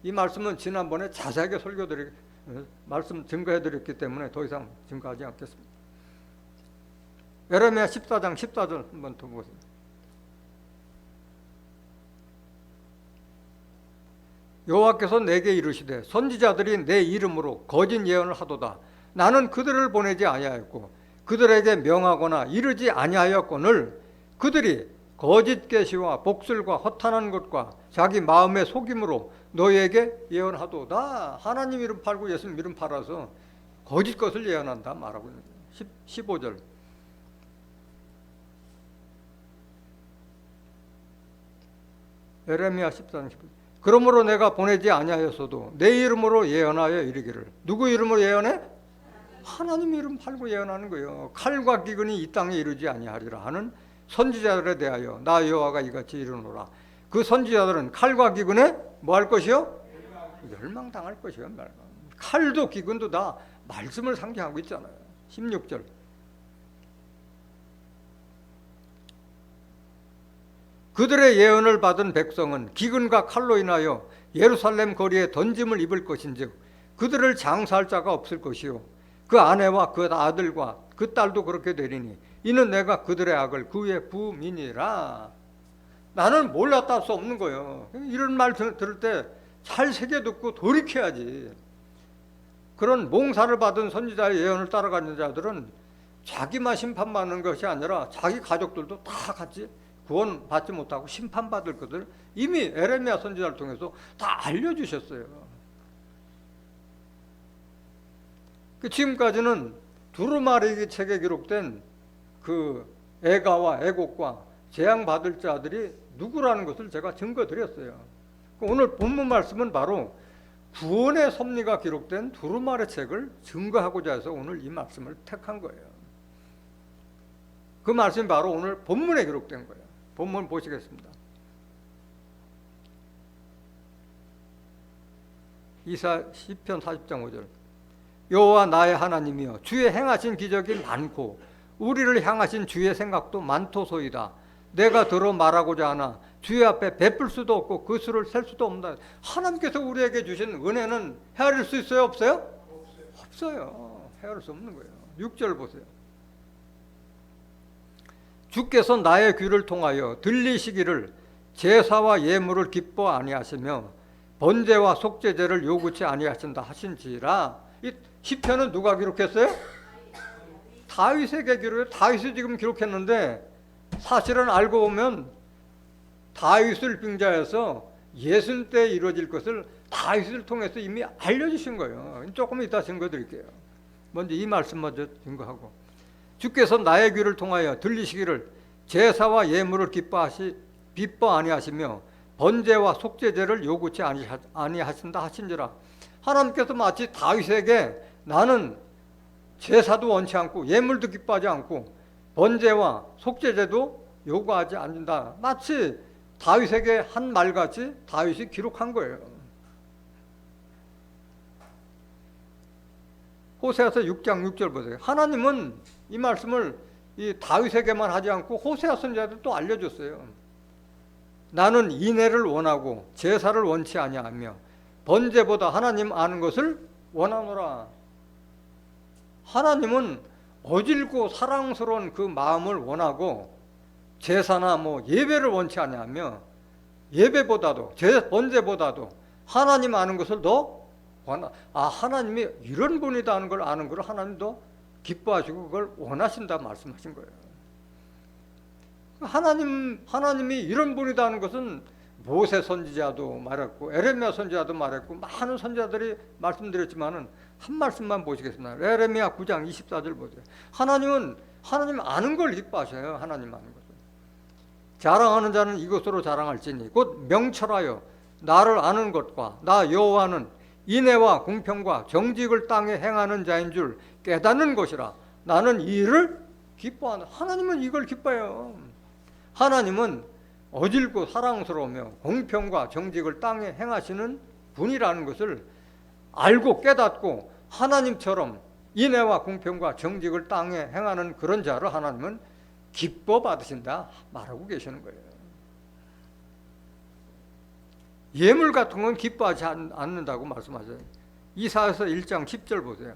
이 말씀은 지난번에 자세하게 말씀 증거해드렸기 때문에 더 이상 증거하지 않겠습니다. 예레미야 14장 14절 한번 더 보세요. 여호와께서 내게 이르시되 선지자들이 내 이름으로 거짓 예언을 하도다. 나는 그들을 보내지 아니하였고 그들에게 명하거나 이르지 아니하였거늘 그들이 거짓 계시와 복술과 허탄한 것과 자기 마음의 속임으로 너희에게 예언하도다. 하나님 이름 팔고 예수님 이름 팔아서 거짓 것을 예언한다 말하고 있는 거예요. 15절. 예레미야 14장 15절. 그러므로 내가 보내지 아니하였어도 내 이름으로 예언하여 이르기를. 누구 이름으로 예언해? 하나님 이름 팔고 예언하는 거예요. 칼과 기근이 이 땅에 이르지 아니하리라 하는 선지자들에 대하여 나 여호와가 이같이 이르노라. 그 선지자들은 칼과 기근에 뭐 할 것이요? 멸망당할 것이요. 칼도 기근도 다 말씀을 상징하고 있잖아요. 16절. 그들의 예언을 받은 백성은 기근과 칼로 인하여 예루살렘 거리에 던짐을 입을 것인즉 그들을 장사할 자가 없을 것이요 그 아내와 그 아들과 그 딸도 그렇게 되리니 이는 내가 그들의 악을 그의 부민이라. 나는 몰랐다 할 수 없는 거예요. 이런 말 들을 때 잘 새겨 듣고 돌이켜야지. 그런 몽사를 받은 선지자의 예언을 따라가는 자들은 자기만 심판받는 것이 아니라 자기 가족들도 다 같이 구원받지 못하고 심판받을 것을 이미 에레미야 선지자를 통해서 다 알려주셨어요. 지금까지는 두루마리 책에 기록된 그 애가와 애곡과 재앙받을 자들이 누구라는 것을 제가 증거드렸어요. 오늘 본문 말씀은 바로 구원의 섭리가 기록된 두루마리 책을 증거하고자 해서 오늘 이 말씀을 택한 거예요. 그 말씀이 바로 오늘 본문에 기록된 거예요. 본문 보시겠습니다. 시편 40장 5절. 여호와 나의 하나님이여 주의 행하신 기적이 많고 우리를 향하신 주의 생각도 많도소이다. 내가 들어 말하고자 하나 주의 앞에 베풀 수도 없고 그 수를 셀 수도 없다. 하나님께서 우리에게 주신 은혜는 헤아릴 수 있어요? 없어요? 없어요. 헤아릴 수 없는 거예요. 6절 보세요. 주께서 나의 귀를 통하여 들리시기를 제사와 예물을 기뻐 아니하시며 번제와 속죄제를 요구치 아니하신다 하신지라. 이 시편은 누가 기록했어요? 다윗에게 기록해. 다윗이 지금 기록했는데 사실은 알고 보면 다윗을 빙자해서 예수님 때 이루어질 것을 다윗을 통해서 이미 알려주신 거예요. 조금 이따 증거드릴게요. 먼저 이 말씀 먼저 증거하고. 주께서 나의 귀를 통하여 들리시기를 제사와 예물을 기뻐 아니하시며 번제와 속죄제를 요구치 아니하신다 하신지라. 하나님께서 마치 다윗에게 나는 제사도 원치 않고 예물도 기뻐하지 않고 번제와 속죄제도 요구하지 않는다. 마치 다윗에게 한 말같이 다윗이 기록한 거예요. 호세아서 6장 6절 보세요. 하나님은 이 말씀을 이 다윗에게만 하지 않고 호세아 선지자도 또 알려줬어요. 나는 인애를 원하고 제사를 원치 아니하며 번제보다 하나님 아는 것을 원하노라. 하나님은 어질고 사랑스러운 그 마음을 원하고 제사나 예배를 원치 아니하며 예배보다도 번제보다도 하나님 아는 것을 더 원하. 하나님이 이런 분이다 하는 걸 아는 걸 하나님도 기뻐하시고 그걸 원하신다 말씀하신 거예요. 하나님이 이런 분이다 하는 것은 모세 선지자도 말했고 에레미야 선지자도 말했고 많은 선지자들이 말씀드렸지만은 한 말씀만 보시겠습니다. 에레미야 9장 24절 보세요. 하나님 아는 걸 기뻐하셔요. 하나님 아는 것을. 자랑하는 자는 이것으로 자랑할지니 곧 명철하여 나를 아는 것과 나 여호와는 인애와 공평과 정직을 땅에 행하는 자인 줄 깨닫는 것이라. 나는 이 일을 기뻐한다. 하나님은 이걸 기뻐해요. 하나님은 어질고 사랑스러우며 공평과 정직을 땅에 행하시는 분이라는 것을 알고 깨닫고 하나님처럼 인애와 공평과 정직을 땅에 행하는 그런 자를 하나님은 기뻐 받으신다 말하고 계시는 거예요. 예물 같은 건 기뻐하지 않는다고 말씀하세요. 이사야서 1장 10절 보세요.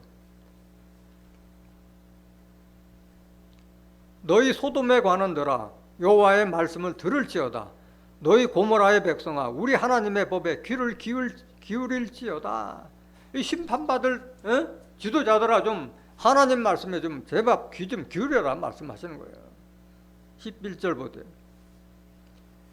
너희 소돔에 관한들아 여호와의 말씀을 들을지어다. 너희 고모라의 백성아 우리 하나님의 법에 귀를 기울일지어다. 이 심판받을 지도자들아 좀 하나님 말씀에 좀 제발 귀 좀 기울여라 말씀하시는 거예요. 11절 보세요.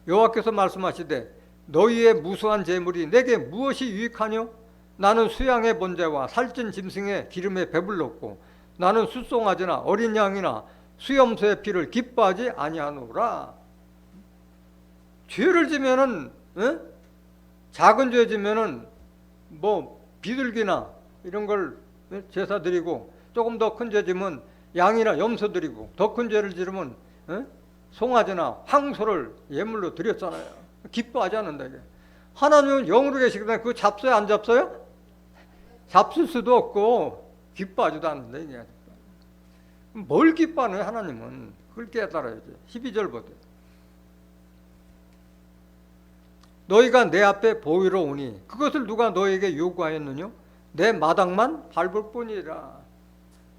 여호와께서 말씀하시되 너희의 무수한 재물이 내게 무엇이 유익하뇨? 나는 수양의 번제와 살찐 짐승의 기름에 배불렀고 나는 숫송아지나 어린 양이나 수염소의 피를 기뻐하지 아니하노라. 죄를 지면은 작은 죄 지면은 뭐 비둘기나 이런 걸 제사 드리고 조금 더 큰 죄 지면 양이나 염소 드리고 더 큰 죄를 지르면 송아지나 황소를 예물로 드렸잖아요. 기뻐하지 않는다 이게. 하나님은 영으로 계시기 때문에 그거 잡어요 안 잡어요? 잡을 수도 없고 기뻐하지도 않는다 이게. 뭘 기뻐하는 하나님은 그걸 깨달아야지. 12절 보세요. 너희가 내 앞에 보이러 오니 그것을 누가 너에게 요구하였느냐? 내 마당만 밟을 뿐이라.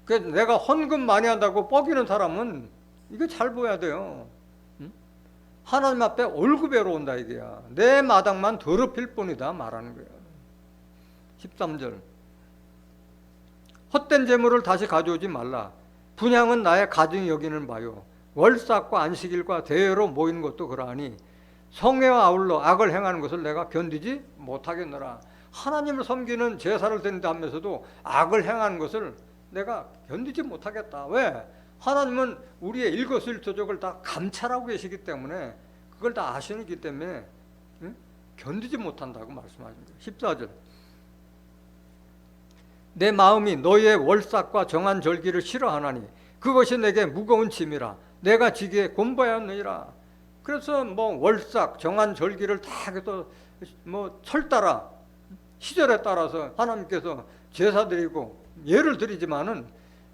그래서 내가 헌금 많이 한다고 뻐기는 사람은 이거 잘 보여야 돼요. 하나님 앞에 월급으로 온다 이게야. 내 마당만 더럽힐 뿐이다 말하는 거예요. 13절. 헛된 재물을 다시 가져오지 말라. 분향은 나의 가증이 여기는 바요. 월삭과 안식일과 대회로 모이는 것도 그러하니 성회와 아울러 악을 행하는 것을 내가 견디지 못하겠노라. 하나님을 섬기는 제사를 드린다 하면서도 악을 행하는 것을 내가 견디지 못하겠다. 왜? 하나님은 우리의 일거수일투족을 다 감찰하고 계시기 때문에 그걸 다 아시기 때문에 견디지 못한다고 말씀하십니다. 14절. 내 마음이 너희의 월삭과 정한 절기를 싫어하나니 그것이 내게 무거운 짐이라. 내가 지기에 곤바하느니라. 그래서 뭐 월삭 정한 절기를 다 해서 뭐 철 따라 시절에 따라서 하나님께서 제사 드리고 예를 드리지만은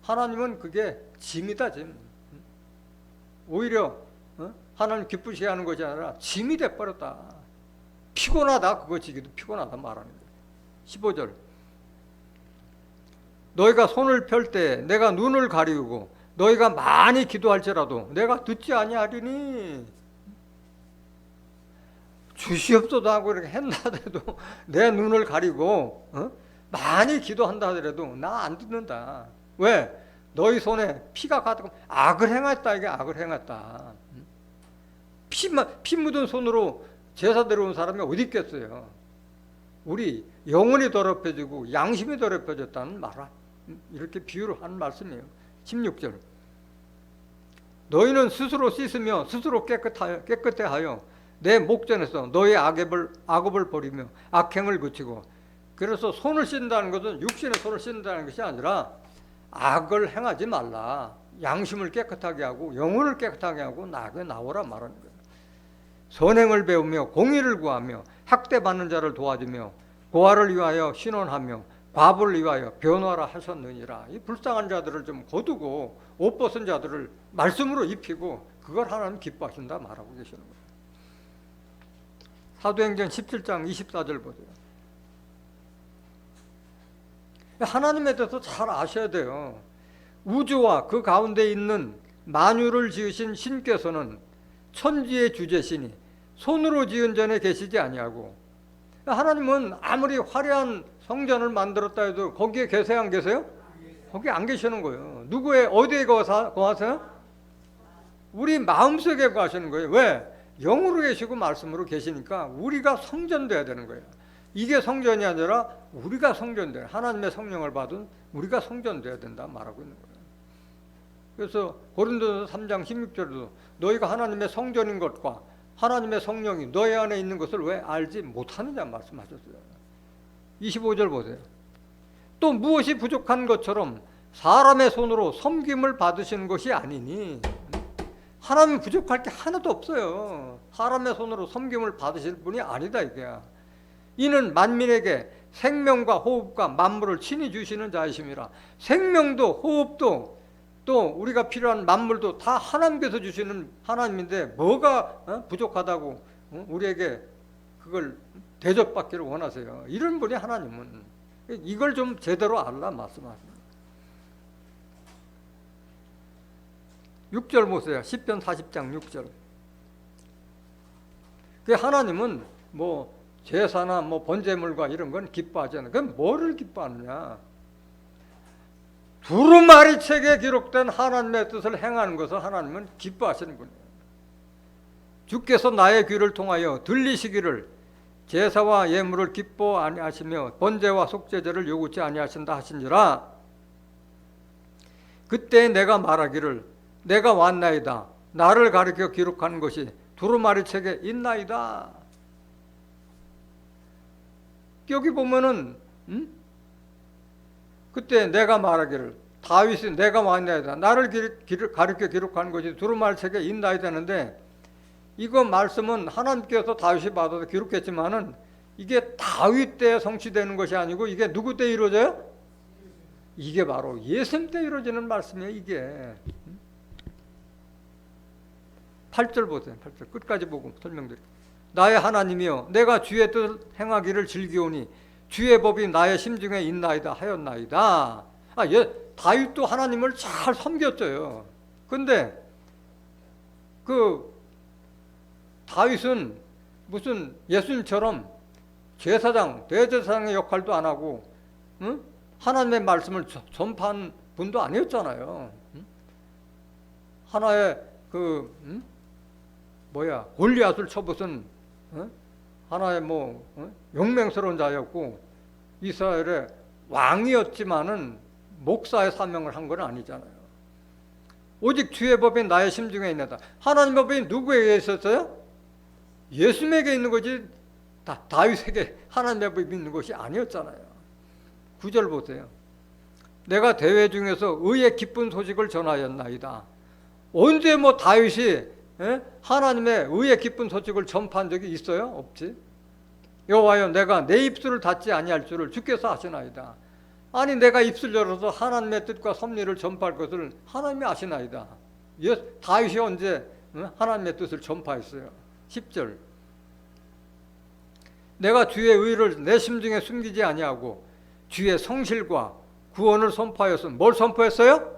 하나님은 그게 짐이다 짐. 오히려 하나님 기쁘시게 하는 것이 아니라 짐이 돼버렸다. 피곤하다 그거 지기도 피곤하다 말하는 거예요. 15절. 너희가 손을 펼 때 내가 눈을 가리우고 너희가 많이 기도할지라도 내가 듣지 아니하리니. 주시옵소서 하고 이렇게 한다 하더라도 내 눈을 가리고 많이 기도한다 하더라도 나 안 듣는다. 왜? 너희 손에 피가 가득 악을 행했다. 이게 악을 행했다. 피 묻은 손으로 제사 드려온 사람이 어디 있겠어요. 우리 영혼이 더럽혀지고 양심이 더럽혀졌다는 말아. 이렇게 비유를 하는 말씀이에요. 16절. 너희는 스스로 씻으며 스스로 깨끗해 하여 내 목전에서 너희 악업을 버리며 악행을 그치고. 그래서 손을 씻는다는 것은 육신의 손을 씻는다는 것이 아니라 악을 행하지 말라. 양심을 깨끗하게 하고 영혼을 깨끗하게 하고 나오라 말하는 거예요. 선행을 배우며 공의를 구하며 학대받는 자를 도와주며 고아를 위하여 신원하며 과부를 위하여 변호하라 하셨느니라. 이 불쌍한 자들을 좀 거두고 옷 벗은 자들을 말씀으로 입히고 그걸 하나님 기뻐하신다 말하고 계시는 거예요. 사도행전 17장 24절 보세요. 하나님에 대해서 잘 아셔야 돼요. 우주와 그 가운데 있는 만유를 지으신 신께서는 천지의 주제시니 손으로 지은 전에 계시지 아니하고. 하나님은 아무리 화려한 성전을 만들었다 해도 거기에 계세요 안 계세요? 거기 안 계시는 거예요. 누구의 어디에 거하세요? 우리 마음속에 거하시는 거예요. 왜? 영으로 계시고 말씀으로 계시니까 우리가 성전돼야 되는 거예요. 이게 성전이 아니라 우리가 성전돼요. 하나님의 성령을 받은 우리가 성전돼야 된다 말하고 있는 거예요. 그래서 고린도서 3장 16절에도 너희가 하나님의 성전인 것과 하나님의 성령이 너희 안에 있는 것을 왜 알지 못하느냐 말씀하셨어요. 25절 보세요. 또 무엇이 부족한 것처럼 사람의 손으로 섬김을 받으시는 것이 아니니, 하나님은 부족할 게 하나도 없어요. 사람의 손으로 섬김을 받으실 분이 아니다 이게야. 이는 만민에게 생명과 호흡과 만물을 친히 주시는 자이심이라. 생명도 호흡도 또 우리가 필요한 만물도 다 하나님께서 주시는 하나님인데 뭐가 부족하다고 우리에게 그걸 대접받기를 원하세요. 이런 분이 하나님은. 이걸 좀 제대로 알라 말씀하십니다. 6절 보세요. 시편 40장 6절. 하나님은 뭐 제사나 뭐 번제물과 이런 건 기뻐하지 않아요. 그럼 뭐를 기뻐하느냐? 두루마리 책에 기록된 하나님의 뜻을 행하는 것을 하나님은 기뻐하시는 분이에요. 주께서 나의 귀를 통하여 들리시기를 제사와 예물을 기뻐 아니하시며 번제와 속죄제를 요구치 아니하신다 하신지라. 그때 내가 말하기를 내가 왔나이다. 나를 가리켜 기록하는 것이 두루마리 책에 있나이다. 여기 보면은 그때 내가 말하기를 다윗이 내가 왔나이다. 나를 가리켜 기록하는 것이 두루마리 책에 있나이다 하는데, 이거 말씀은 하나님께서 다윗이 받아서 기록했지만은 이게 다윗 때 성취되는 것이 아니고 이게 누구 때 이루어져요? 이게 바로 예수님 때 이루어지는 말씀이에요. 이게 8절 보세요. 8절 끝까지 보고 설명드릴게요. 나의 하나님이여 내가 주의 뜻 행하기를 즐기오니 주의 법이 나의 심중에 있나이다 하였나이다. 다윗도 하나님을 잘 섬겼어요. 근데 그 다윗은 무슨 예수님처럼 제사장, 대제사장의 역할도 안 하고 하나님의 말씀을 전파한 분도 아니었잖아요. 하나의 골리앗을 쳐부순 하나의 용맹스러운 자였고 이스라엘의 왕이었지만은 목사의 사명을 한 건 아니잖아요. 오직 주의 법이 나의 심중에 있나이다. 하나님의 법이 누구에게 있었어요? 예수님에게 있는 거지 다윗에게 하나님의 법이 있는 것이 아니었잖아요. 9절 보세요. 내가 대회 중에서 의의 기쁜 소식을 전하였나이다. 언제 다윗이 하나님의 의의 기쁜 소식을 전파한 적이 있어요? 없지. 여호와여 내가 내 입술을 닫지 아니할 줄을 주께서 아시나이다. 아니 내가 입술 열어서 하나님의 뜻과 섭리를 전파할 것을 하나님이 아시나이다. 다윗이 언제 하나님의 뜻을 전파했어요? 10절. 내가 주의 의를 내 심중에 숨기지 아니하고 주의 성실과 구원을 선포하였음. 뭘 선포했어요?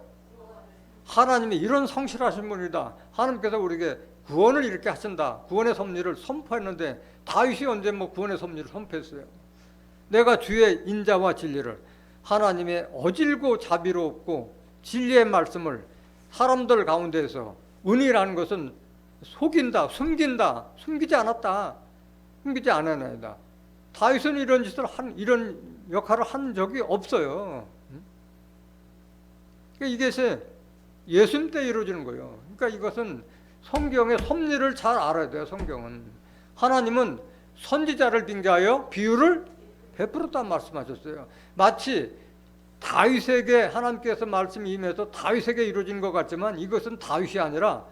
하나님이 이런 성실하신 분이다. 하나님께서 우리에게 구원을 이렇게 하신다. 구원의 섭리를 선포했는데 다윗이 언제 구원의 섭리를 선포했어요? 내가 주의 인자와 진리를, 하나님의 어질고 자비롭고 진리의 말씀을 사람들 가운데서, 은이라는 것은 속인다, 숨긴다, 숨기지 않았다, 숨기지 않았나이다. 다윗은 이런 짓을 이런 역할을 한 적이 없어요. 이게 예수님 때 이루어지는 거예요. 그러니까 이것은 성경의 섭리를 잘 알아야 돼요. 성경은 하나님은 선지자를 빙자하여 비유를 베풀었다 말씀하셨어요. 마치 다윗에게 하나님께서 말씀이 임해서 다윗에게 이루어진 것 같지만 이것은 다윗이 아니라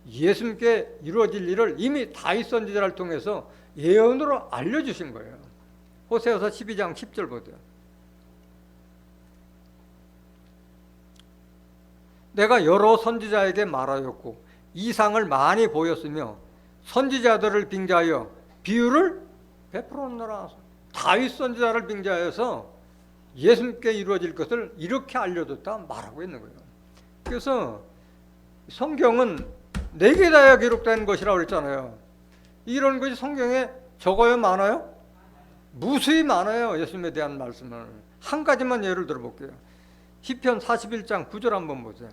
예수님께 이루어질 일을 이미 다윗 선지자를 통해서 예언으로 알려주신 거예요. 호세아서 12장 10절 보세요. 내가 여러 선지자에게 말하였고 이상을 많이 보였으며 선지자들을 빙자하여 비유를 베풀었노라. 다윗 선지자를 빙자해서 예수님께 이루어질 것을 이렇게 알려줬다 말하고 있는 거예요. 그래서 성경은 네개 다야 기록된 것이라고 그랬잖아요. 이런 것이 성경에 적어요? 많아요? 무수히 많아요. 예수님에 대한 말씀을. 한 가지만 예를 들어볼게요. 시편 41장 9절 한번 보세요.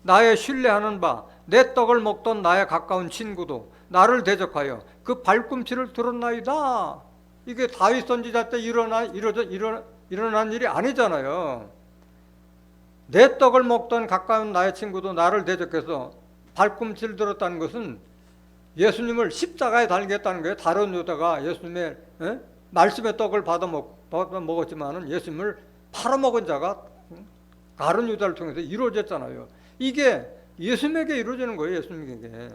나의 신뢰하는 바 내 떡을 먹던 나의 가까운 친구도 나를 대적하여 그 발꿈치를 들었나이다. 이게 다윗 선지자 때 일어난 일이 아니잖아요. 내 떡을 먹던 가까운 나의 친구도 나를 대적해서 발꿈치를 들었다는 것은 예수님을 십자가에 달겠다는 거예요. 다른 유다가 예수님의 말씀의 떡을 받아 먹었지만은 예수님을 팔아먹은 자가 다른 유다를 통해서 이루어졌잖아요. 이게 예수님에게 이루어지는 거예요. 예수님에게.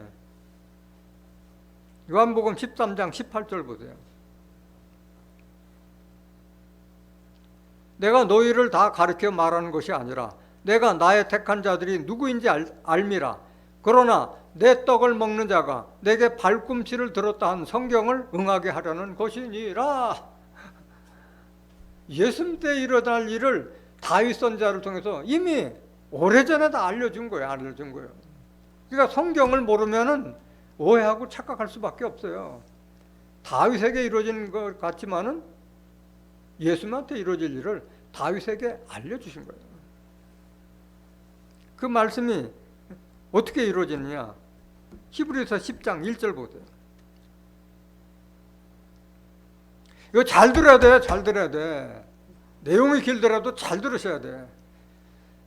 요한복음 13장 18절 보세요. 내가 너희를 다 가르쳐 말하는 것이 아니라 내가 나의 택한 자들이 누구인지 알미라. 그러나 내 떡을 먹는 자가 내게 발꿈치를 들었다 한 성경을 응하게 하려는 것이니라. 예수님 때 일어날 일을 다윗 선지자를 통해서 이미 오래전에 다 알려준 거예요. 그러니까 성경을 모르면은 오해하고 착각할 수밖에 없어요. 다윗에게 이루어진 것 같지만은 예수님한테 이루어질 일을 다윗에게 알려주신 거예요. 그 말씀이 어떻게 이루어지느냐? 히브리서 10장 1절 보세요. 이거 잘 들어야 돼. 잘 들어야 돼. 내용이 길더라도 잘 들으셔야 돼.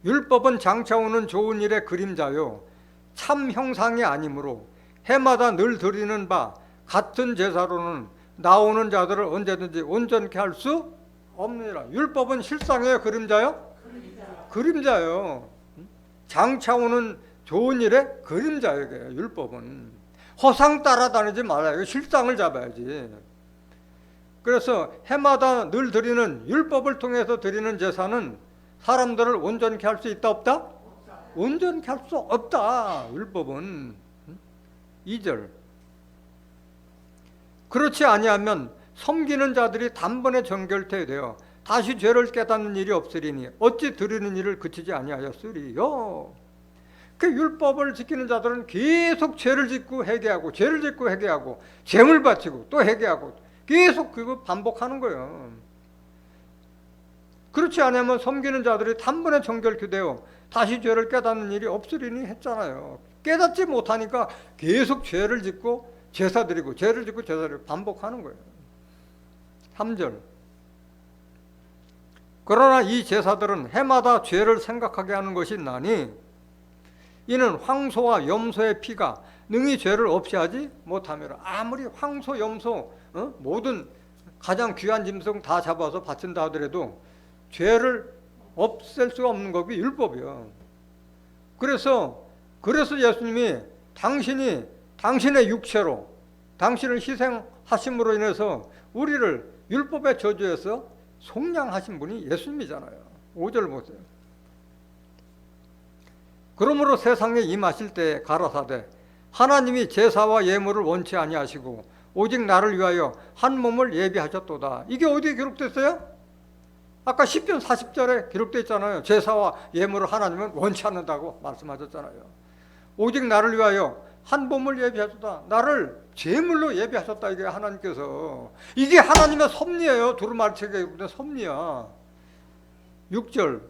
율법은 장차 오는 좋은 일의 그림자요 참 형상이 아니므로 해마다 늘 드리는 바 같은 제사로는 나오는 자들을 언제든지 온전케 할 수 없느니라. 율법은 실상이에요? 그림자요? 그림자요. 장차 오는 좋은 일의 그림자예요. 율법은. 허상 따라다니지 말아요. 실상을 잡아야지. 그래서 해마다 늘 드리는 율법을 통해서 드리는 제사는 사람들을 온전케 할 수 있다 없다? 온전케 할 수 없다. 율법은. 2절. 그렇지 아니하면 섬기는 자들이 단번에 정결되어 다시 죄를 깨닫는 일이 없으리니 어찌 드리는 일을 그치지 아니하였으리요. 그 율법을 지키는 자들은 계속 죄를 짓고 회개하고 죄를 짓고 회개하고 죄물 바치고 또 회개하고 계속 그거 반복하는 거예요. 그렇지 않으면 섬기는 자들이 단번에 정결케 되어 다시 죄를 깨닫는 일이 없으리니 했잖아요. 깨닫지 못하니까 계속 죄를 짓고 제사 드리고 죄를 짓고 제사 드리고 반복하는 거예요. 3절. 그러나 이 제사들은 해마다 죄를 생각하게 하는 것이 나니 이는 황소와 염소의 피가 능히 죄를 없이 하지 못하며 아무리 황소, 염소 모든 가장 귀한 짐승 다 잡아서 바친다 하더라도 죄를 없앨 수가 없는 것이 율법이요. 그래서 예수님이 당신의 육체로 당신을 희생하심으로 인해서 우리를 율법의 저주에서 속량하신 분이 예수님이잖아요. 5절 보세요. 그러므로 세상에 임하실 때 가라사대 하나님이 제사와 예물을 원치 아니하시고 오직 나를 위하여 한 몸을 예비하셨도다. 이게 어디에 기록됐어요? 아까 10편 40절에 기록되어 있잖아요. 제사와 예물을 하나님은 원치 않는다고 말씀하셨잖아요. 오직 나를 위하여 한 몸을 예비하셨다. 나를 제물로 예비하셨다. 이게 하나님께서. 이게 하나님의 섭리예요. 두루마리책에 섭리야. 6절.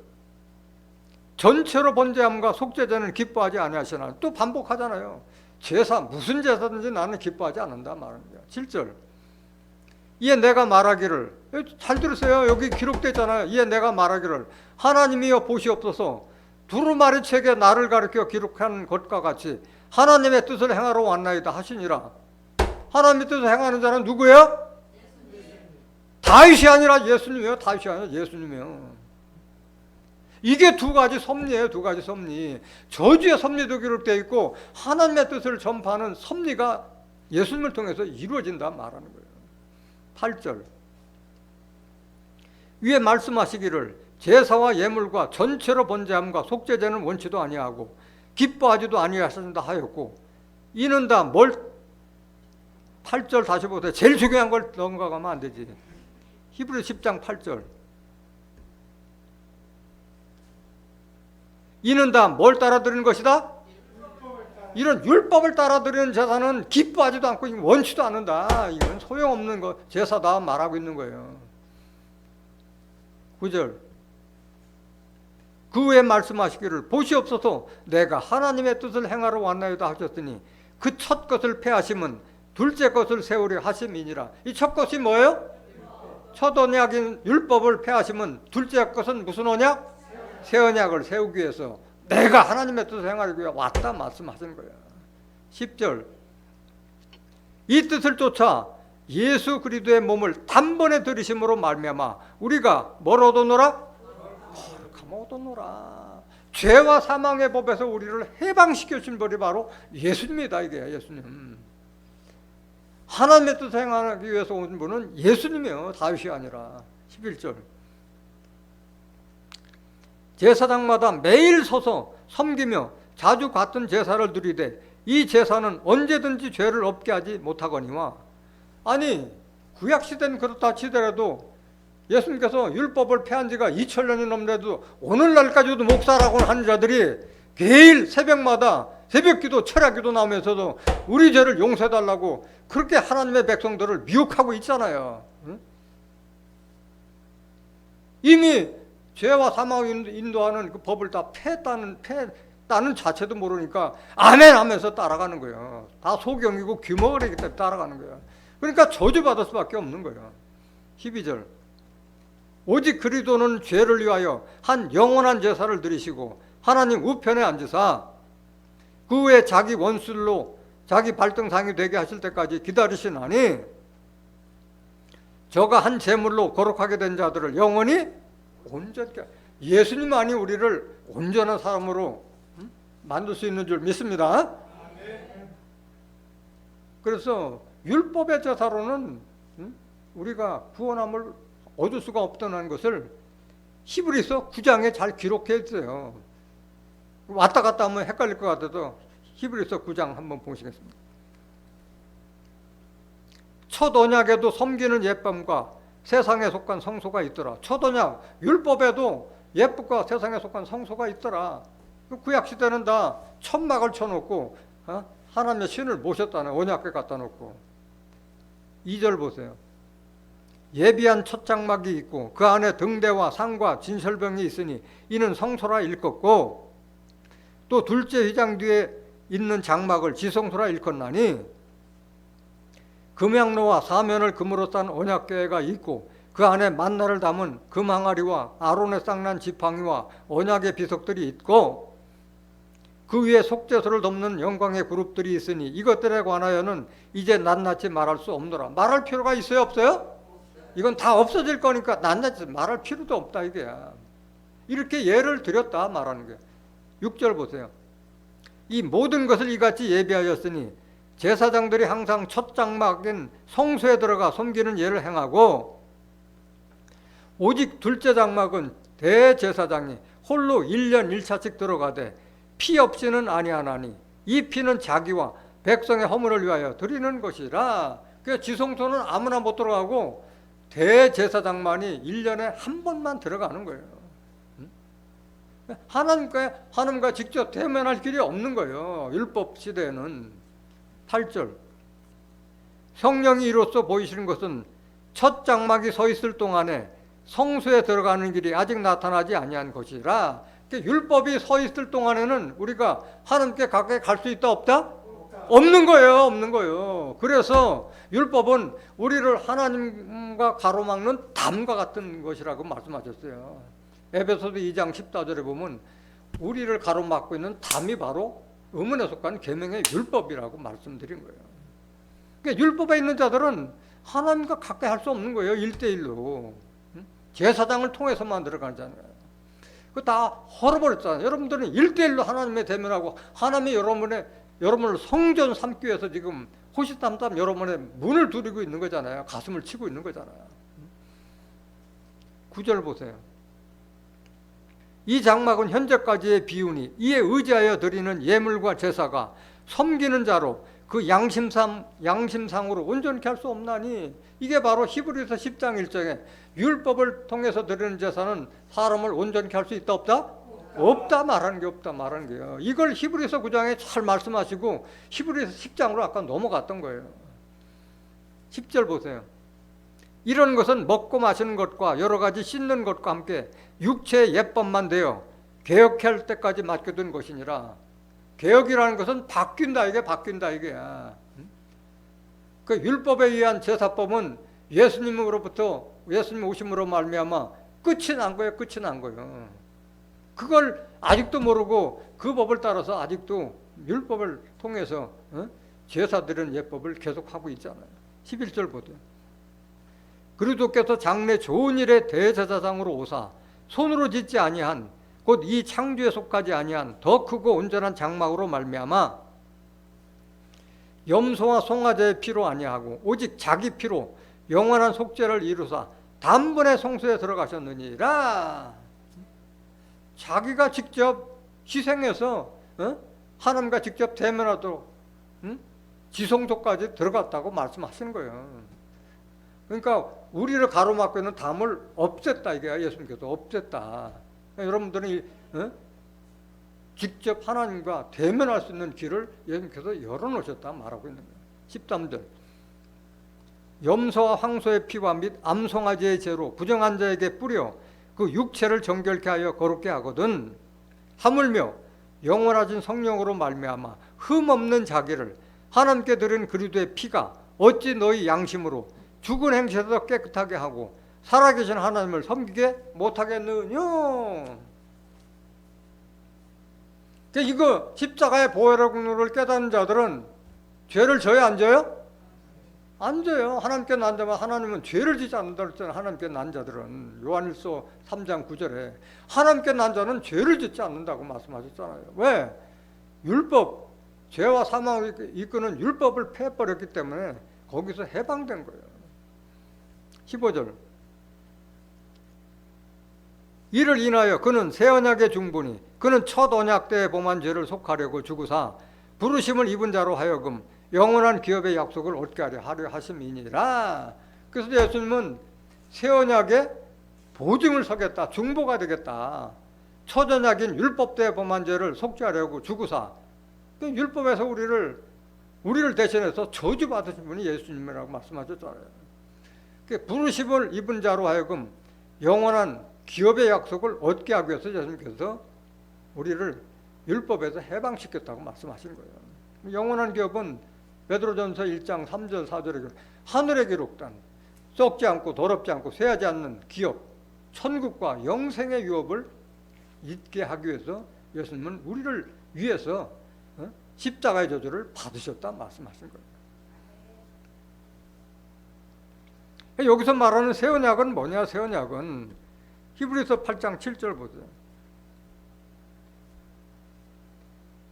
전체로 번제함과 속죄제는 기뻐하지 아니하시나. 또 반복하잖아요. 제사 무슨 제사든지 나는 기뻐하지 않는다 말하는 거야. 7절. 이에 내가 말하기를, 잘 들으세요. 여기 기록되잖아요. 이에 내가 말하기를 하나님이여 보시옵소서. 두루마리책에 나를 가리켜 기록한 것과 같이 하나님의 뜻을 행하러 왔나이다 하시니라. 하나님의 뜻을 행하는 자는 누구예요? 다윗이 아니라 예수님이에요. 다윗이 아니라 예수님이에요. 이게 두 가지 섭리예요. 두 가지 섭리. 저주의 섭리도 기록되어 있고 하나님의 뜻을 전파하는 섭리가 예수님을 통해서 이루어진다 말하는 거예요. 8절. 위에 말씀하시기를 제사와 예물과 전체로 번제함과 속죄제는 원치도 아니하고 기뻐하지도 아니하신다 하였고 이는 다 8절 다시 보세요. 제일 중요한 걸 넘어가면 안 되지. 히브리 10장 8절. 이는 다 뭘 따라드리는 것이다? 이런 율법을 따라드리는 제사는 기뻐하지도 않고 원치도 않는다. 이건 소용없는 거 제사다 말하고 있는 거예요. 9절. 그 후에 말씀하시기를 보시옵소서 내가 하나님의 뜻을 행하러 왔나이다 하셨더니 그 첫 것을 폐하심은 둘째 것을 세우려 하심이니라. 이 첫 것이 뭐예요? 첫 언약인 율법을 폐하심은 둘째 것은 무슨 언약? 새 언약을 세우기 위해서 내가 하나님의 뜻을 행하기 위해 왔다 말씀하신 거예요. 10절. 이 뜻을 쫓아 예수 그리스도의 몸을 단번에 들이심으로 말미암아 우리가 뭘 얻었노라? 거룩함 얻었노라. 죄와 사망의 법에서 우리를 해방시켜 준 분이 바로 예수님이다. 이게 예수님. 하나님의 뜻을 행하기 위해서 온 분은 예수님이에요. 다윗이 아니라. 11절. 제사장마다 매일 서서 섬기며 자주 같은 제사를 드리되 이 제사는 언제든지 죄를 없게 하지 못하거니와. 아니 구약시대는 그렇다 치더라도 예수님께서 율법을 폐한 지가 2000년이 넘는데도 오늘날까지도 목사라고 하는 자들이 매일 새벽마다 새벽기도 철야기도 나오면서도 우리 죄를 용서해달라고 그렇게 하나님의 백성들을 미혹하고 있잖아요. 응? 이미 죄와 사망을 인도하는 그 법을 다 폐했다는 자체도 모르니까 아멘 하면서 따라가는 거예요. 다 소경이고 귀머거리기 때문에 따라가는 거예요. 그러니까 저주받을 수밖에 없는 거예요. 12절. 오직 그리스도는 죄를 위하여 한 영원한 제사를 드리시고 하나님 우편에 앉으사 그 후에 자기 원술로 자기 발등상이 되게 하실 때까지 기다리시나니 저가 한 제물로 거룩하게 된 자들을 영원히 온전케. 예수님만이 우리를 온전한 사람으로 만들 수 있는 줄 믿습니다. 그래서 율법의 제사로는 우리가 구원함을 얻을 수가 없다는 것을 히브리서 9장에 잘 기록해 있어요. 왔다 갔다 하면 헷갈릴 것 같아서 히브리서 9장 한번 보시겠습니다. 첫 언약에도 섬기는 예법과 세상에 속한 성소가 있더라. 첫 언약 율법에도 예법과 세상에 속한 성소가 있더라. 구약시대는 다 천막을 쳐놓고 하나님의 신을 모셨다는 언약궤 갖다 놓고. 2절 보세요. 예비한 첫 장막이 있고 그 안에 등대와 상과 진설병이 있으니 이는 성소라 일컫고 또 둘째 휘장 뒤에 있는 장막을 지성소라 일컫나니 금양로와 사면을 금으로 싼 언약궤가 있고 그 안에 만나를 담은 금 항아리와 아론의 쌍난 지팡이와 언약의 비석들이 있고 그 위에 속죄소를 덮는 영광의 그룹들이 있으니 이것들에 관하여는 이제 낱낱이 말할 수 없노라. 말할 필요가 있어요 없어요? 이건 다 없어질 거니까 낱낱이 말할 필요도 없다 이게야. 이렇게 예를 들였다 말하는 거예요. 6절 보세요. 이 모든 것을 이같이 예비하였으니 제사장들이 항상 첫 장막인 성소에 들어가 섬기는 예를 행하고 오직 둘째 장막은 대제사장이 홀로 1년 1차씩 들어가되 피 없이는 아니하나니 이 피는 자기와 백성의 허물을 위하여 드리는 것이라. 그 지성소는 아무나 못 들어가고 대제사장만이 1년에 한 번만 들어가는 거예요. 하나님과 직접 대면할 길이 없는 거예요. 율법 시대에는. 8절. 성령이 이로써 보이시는 것은 첫 장막이 서 있을 동안에 성소에 들어가는 길이 아직 나타나지 아니한 것이라. 율법이 서 있을 동안에는 우리가 하나님께 가까이 갈 수 있다 없다? 없는 거예요. 없는 거예요. 그래서 율법은 우리를 하나님과 가로막는 담과 같은 것이라고 말씀하셨어요. 에베소서 2장 14절에 보면 우리를 가로막고 있는 담이 바로 의문에 속한 계명의 율법이라고 말씀드린 거예요. 그러니까 율법에 있는 자들은 하나님과 가까이 할 수 없는 거예요. 1대1로. 제사장을 통해서만 들어가는 자잖아요. 그거 다 헐어버렸잖아요. 여러분들은 1대1로 하나님의 대면하고 하나님이 여러분을 성전 삼기 위해서 지금 호시탐탐 여러분의 문을 두드리고 있는 거잖아요. 가슴을 치고 있는 거잖아요. 9절 보세요. 이 장막은 현재까지의 비운이 이에 의지하여 드리는 예물과 제사가 섬기는 자로 그 양심상으로 온전케 할 수 없나니 이게 바로 히브리서 10장 1절에 율법을 통해서 드리는 제사는 사람을 온전케 할 수 있다 없다? 없다 말하는 게 없다 말하는 게요. 이걸 히브리서 9장에 잘 말씀하시고 히브리서 10장으로 아까 넘어갔던 거예요. 10절 보세요. 이런 것은 먹고 마시는 것과 여러 가지 씻는 것과 함께 육체의 예법만 되어 개혁할 때까지 맡겨둔 것이니라. 개혁이라는 것은 바뀐다 이게 바뀐다 이게야. 그 율법에 의한 제사법은 예수님 오심으로 말미암아 끝이 난 거예요. 끝이 난 거예요. 그걸 아직도 모르고 그 법을 따라서 아직도 율법을 통해서 제사드리는 예법을 계속하고 있잖아요. 11절 보세요. 그리스도께서 장래 좋은 일에 대제사장으로 오사 손으로 짓지 아니한 곧 이 창조에 속하지 아니한 더 크고 온전한 장막으로 말미암아 염소와 송아지의 피로 아니하고 오직 자기 피로 영원한 속죄를 이루사 단번에 성소에 들어가셨느니라. 자기가 직접 희생해서 하나님과 직접 대면하도록 지성소까지 들어갔다고 말씀하시는 거예요. 그러니까 우리를 가로막고 있는 담을 없앴다, 이게 예수님께서 없앴다. 여러분들은 직접 하나님과 대면할 수 있는 길을 예수님께서 열어놓으셨다 말하고 있는 거예요. 13절. 염소와 황소의 피와 및 암송아지의 죄로 부정한 자에게 뿌려 그 육체를 정결케 하여 거룩게 하거든 하물며 영원하신 성령으로 말미암아 흠없는 자기를 하나님께 드린 그리스도의 피가 어찌 너희 양심으로 죽은 행실에서 깨끗하게 하고 살아계신 하나님을 섬기게 못하겠느냐. 이거 십자가의 보혈의 공로를 깨닫는 자들은 죄를 져요, 안 져요? 안 져요. 하나님께 난 자만, 하나님은 죄를 짓지 않는다 그랬잖아요. 하나님께 난 자들은 요한일서 3장 9절에 하나님께 난 자는 죄를 짓지 않는다고 말씀하셨잖아요. 왜? 율법, 죄와 사망을 이끄는 율법을 폐해버렸기 때문에 거기서 해방된 거예요. 15절. 이를 인하여 그는 새 언약의 중보니 그는 첫 언약 때에 범한 죄를 속하려고 죽으사 부르심을 입은 자로 하여금 영원한 기업의 약속을 얻게 하려 하심이니라. 그래서 예수님은 새 언약의 보증을 서겠다, 중보가 되겠다. 첫 언약인 율법 때에 범한 죄를 속죄하려고 죽으사, 율법에서 우리를 대신해서 저주받으신 분이 예수님이라고 말씀하셨잖아요. 부르심을 입은 자로 하여금 영원한 기업의 약속을 얻게 하기 위해서 예수님께서 우리를 율법에서 해방시켰다고 말씀하신 거예요. 영원한 기업은 베드로전서 1장 3절 4절에 하늘에 기록된 썩지 않고 더럽지 않고 쇠하지 않는 기업, 천국과 영생의 유업을 잊게 하기 위해서 예수님은 우리를 위해서 십자가의 저주를 받으셨다 말씀하신 거예요. 여기서 말하는 새 언약은 뭐냐? 새 언약은 히브리서 8장 7절 보세요.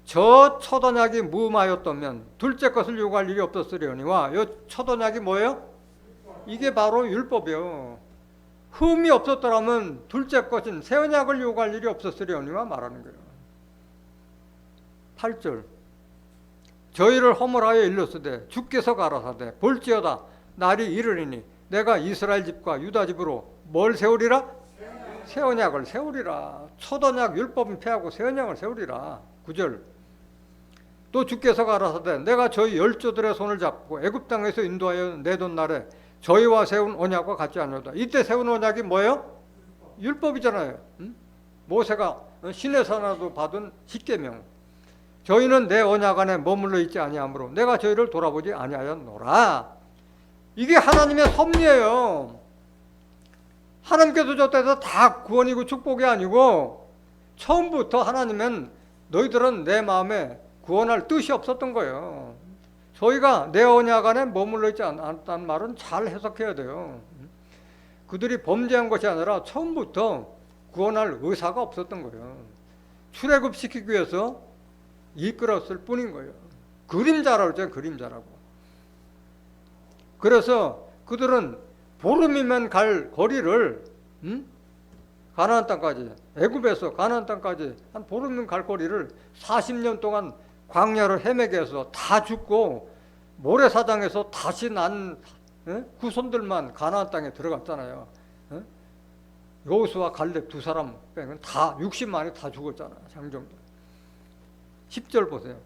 저 첫 언약이 무음하였다면 둘째 것을 요구할 일이 없었으려니와 이 첫 언약이 뭐예요? 이게 바로 율법이에요. 흠이 없었더라면 둘째 것인 새 언약을 요구할 일이 없었으려니와 말하는 거예요. 8절. 저희를 허물하여 일렀으되 주께서 가라사대 볼지어다 날이 이르리니 내가 이스라엘 집과 유다 집으로 뭘 세우리라? 새 언약을 세우리라. 첫 언약 율법은 폐하고 새 언약을 세우리라. 9절. 또 주께서 가라사대 내가 저희 열조들의 손을 잡고 애굽 땅에서 인도하여 내돈 날에 저희와 세운 언약과 같지 않으다. 이때 세운 언약이 뭐예요? 율법이잖아요. 모세가 시내산에서 받은 십계명. 저희는 내 언약 안에 머물러 있지 아니하므로 내가 저희를 돌아보지 아니하였노라. 이게 하나님의 섭리예요. 하나님께서 줬다해서 다 구원이고 축복이 아니고 처음부터 하나님은 너희들은 내 마음에 구원할 뜻이 없었던 거예요. 저희가 내 언약 안에 머물러 있지 않았다는 말은 잘 해석해야 돼요. 그들이 범죄한 것이 아니라 처음부터 구원할 의사가 없었던 거예요. 출애굽시키기 위해서 이끌었을 뿐인 거예요. 그림자라고 했잖아요. 그림자라고. 그래서 그들은 보름이면 갈 거리를 가나안 땅까지, 애굽에서 가나안 땅까지 한 보름이면 갈 거리를 40년 동안 광야를 헤매게 해서 다 죽고 모래사장에서 다시 난 후손들만 가나안 땅에 들어갔잖아요. 여호수아 갈렙 두 사람 빼면 다 60만이 다 죽었잖아요. 장정들. 10절 보세요.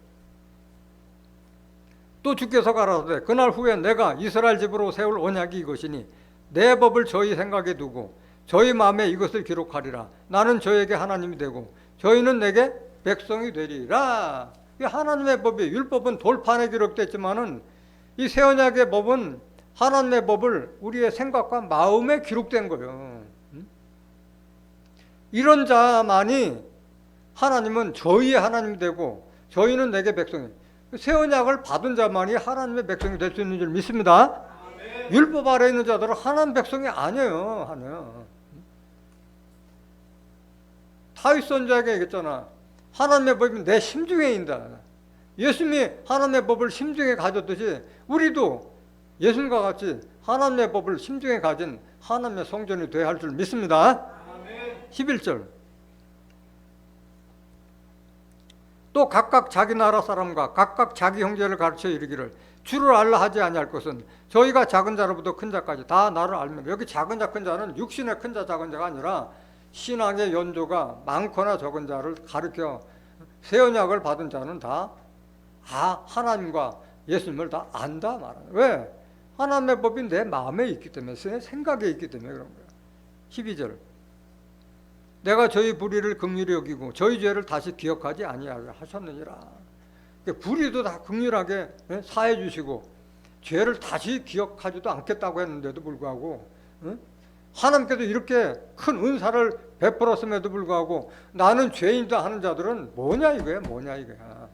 또 주께서 가라사대 그날 후에 내가 이스라엘 집으로 세울 언약이 이것이니 내 법을 저희 생각에 두고 저희 마음에 이것을 기록하리라. 나는 저에게 하나님이 되고 저희는 내게 백성이 되리라. 이 하나님의 법이 율법은 돌판에 기록됐지만은 이 새 언약의 법은 하나님의 법을 우리의 생각과 마음에 기록된 거예요. 이런 자만이 하나님은 저희의 하나님이 되고 저희는 내게 백성이. 새 언약을 받은 자만이 하나님의 백성이 될 수 있는 줄 믿습니다. 율법 아래 있는 자들은 하나님 백성이 아니에요. 아니에요. 다윗 선지자에게 얘기했잖아. 하나님의 법이 내 심중에 있다. 예수님이 하나님의 법을 심중에 가졌듯이 우리도 예수님과 같이 하나님의 법을 심중에 가진 하나님의 성전이 되어야 할 줄 믿습니다. 11절. 또 각각 자기 나라 사람과 각각 자기 형제를 가르쳐 이르기를 주를 알라 하지 아니할 것은 저희가 작은 자로부터 큰 자까지 다 나를 알면. 여기 작은 자 큰 자는 육신의 큰 자 작은 자가 아니라 신앙의 연조가 많거나 적은 자를 가르쳐 새 언약을 받은 자는 다 하나님과 예수님을 다 안다 말하는. 왜? 하나님의 법이 내 마음에 있기 때문에, 내 생각에 있기 때문에 그런 거야. 12절. 내가 저희 불의를 긍휼히 여기고 저희 죄를 다시 기억하지 아니하려 하셨느니라. 불의도 다 긍휼하게 사해 주시고 죄를 다시 기억하지도 않겠다고 했는데도 불구하고 하나님께서 이렇게 큰 은사를 베풀었음에도 불구하고 나는 죄인이다 하는 자들은 뭐냐 이거야. 뭐냐 이거야.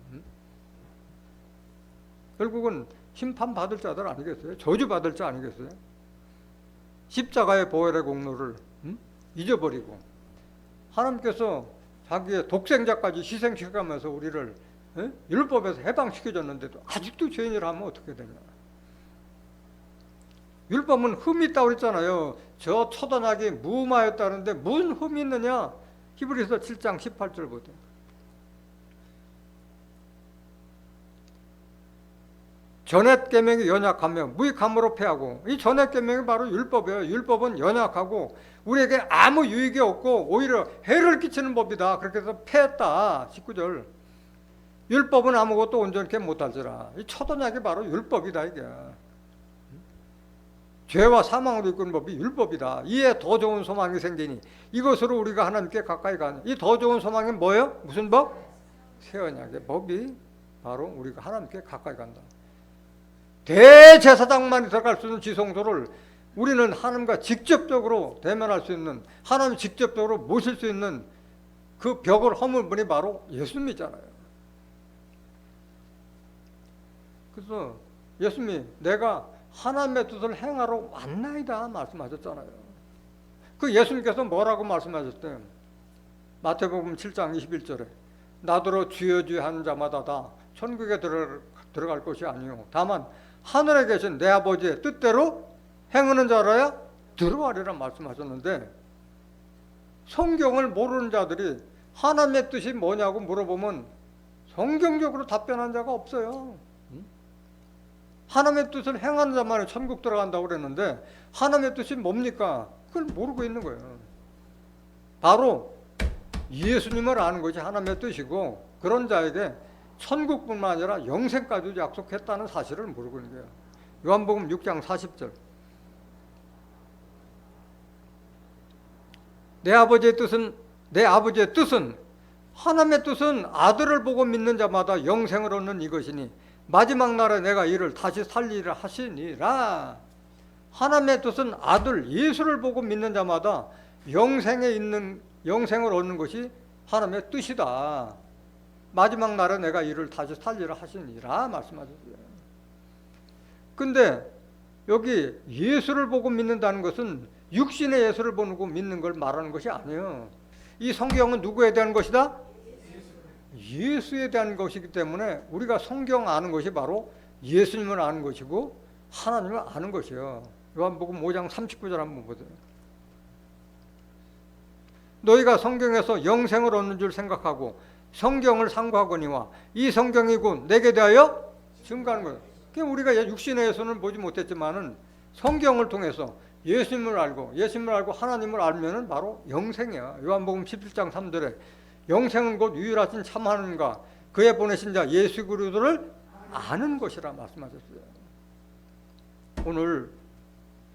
결국은 심판받을 자들 아니겠어요? 저주받을 자 아니겠어요? 십자가의 보혈의 공로를 잊어버리고 하나님께서 자기의 독생자까지 희생시켜가면서 우리를 율법에서 해방시켜줬는데도 아직도 죄인이라 하면 어떻게 되냐. 율법은 흠이 있다고 그랬잖아요. 저 첫 언약이 무마였다는데 무슨 흠이 있느냐. 히브리서 7장 18절 보세요. 전옛 계명이 연약하며 무익함으로 패하고, 이 전옛 계명이 바로 율법이에요. 율법은 연약하고 우리에게 아무 유익이 없고 오히려 해를 끼치는 법이다. 그렇게 해서 패했다. 19절. 율법은 아무것도 온전케 못할지라. 이 첫 언약이 바로 율법이다 이게. 죄와 사망으로 이끄는 법이 율법이다. 이에 더 좋은 소망이 생기니 이것으로 우리가 하나님께 가까이 가는. 이 더 좋은 소망이 뭐예요? 무슨 법? 새 언약의 법이 바로 우리가 하나님께 가까이 간다. 대제사장만이 들어갈 수 있는 지성소를 우리는 하나님과 직접적으로 대면할 수 있는, 하나님 직접적으로 모실 수 있는 그 벽을 허물 분이 바로 예수님이잖아요. 그래서 예수님이 내가 하나님의 뜻을 행하러 왔나이다 말씀하셨잖아요. 그 예수님께서 뭐라고 말씀하셨대요? 마태복음 7장 21절에 나더러 주여 주여 하는 자마다 다 천국에 들어갈 것이 아니요 다만 하늘에 계신 내 아버지의 뜻대로 행하는 자라야 들어가리라 말씀하셨는데, 성경을 모르는 자들이 하나님의 뜻이 뭐냐고 물어보면 성경적으로 답변한 자가 없어요. 하나님의 뜻을 행하는 자만이 천국 들어간다고 그랬는데 하나님의 뜻이 뭡니까? 그걸 모르고 있는 거예요. 바로 예수님을 아는 것이 하나님의 뜻이고, 그런 자에게 천국뿐만 아니라 영생까지도 약속했다는 사실을 모르고 있는 거예요. 요한복음 6장 40절. 내 아버지의 뜻은 하나님의 뜻은 아들을 보고 믿는 자마다 영생을 얻는 이것이니 마지막 날에 내가 이를 다시 살리라 하시니라. 하나님의 뜻은 아들 예수를 보고 믿는 자마다 영생을 얻는 것이 하나님의 뜻이다. 마지막 날에 내가 이를 다시 살리라 하시니라 말씀하셨어요. 근데 여기 예수를 보고 믿는다는 것은 육신의 예수를 보고 믿는 걸 말하는 것이 아니에요. 이 성경은 누구에 대한 것이다? 예수에 대한 것이기 때문에 우리가 성경 아는 것이 바로 예수님을 아는 것이고 하나님을 아는 것이에요. 요한복음 5장 39절 한번 보세요. 너희가 성경에서 영생을 얻는 줄 생각하고 성경을 상고하거니와 이 성경이 곧 내게 대하여 증거하는 거예요. 그러니까 우리가 육신의 예수는 보지 못했지만은 성경을 통해서 예수님을 알고 하나님을 알면은 바로 영생이야. 요한복음 17장 3절에 영생은 곧 유일하신 참 하나님과 그의 보내신 자 예수 그리스도를 아는 것이라 말씀하셨어요. 오늘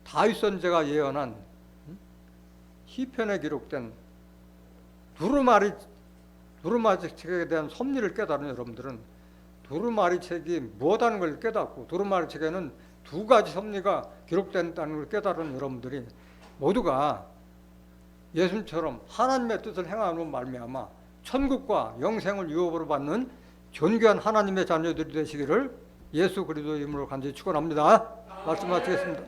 다윗 선지자가 예언한 시편에 기록된 두루마리 책에 대한 섭리를 깨달은 여러분들은 두루마리 책이 무엇하는 걸 깨닫고 두루마리 책에는 두 가지 섭리가 기록된다는 걸 깨달은 여러분들이 모두가 예수님처럼 하나님의 뜻을 행하는 말미암아 천국과 영생을 유업으로 받는 존귀한 하나님의 자녀들이 되시기를 예수 그리스도의 이름으로 간절히 축원합니다. 말씀 마치겠습니다.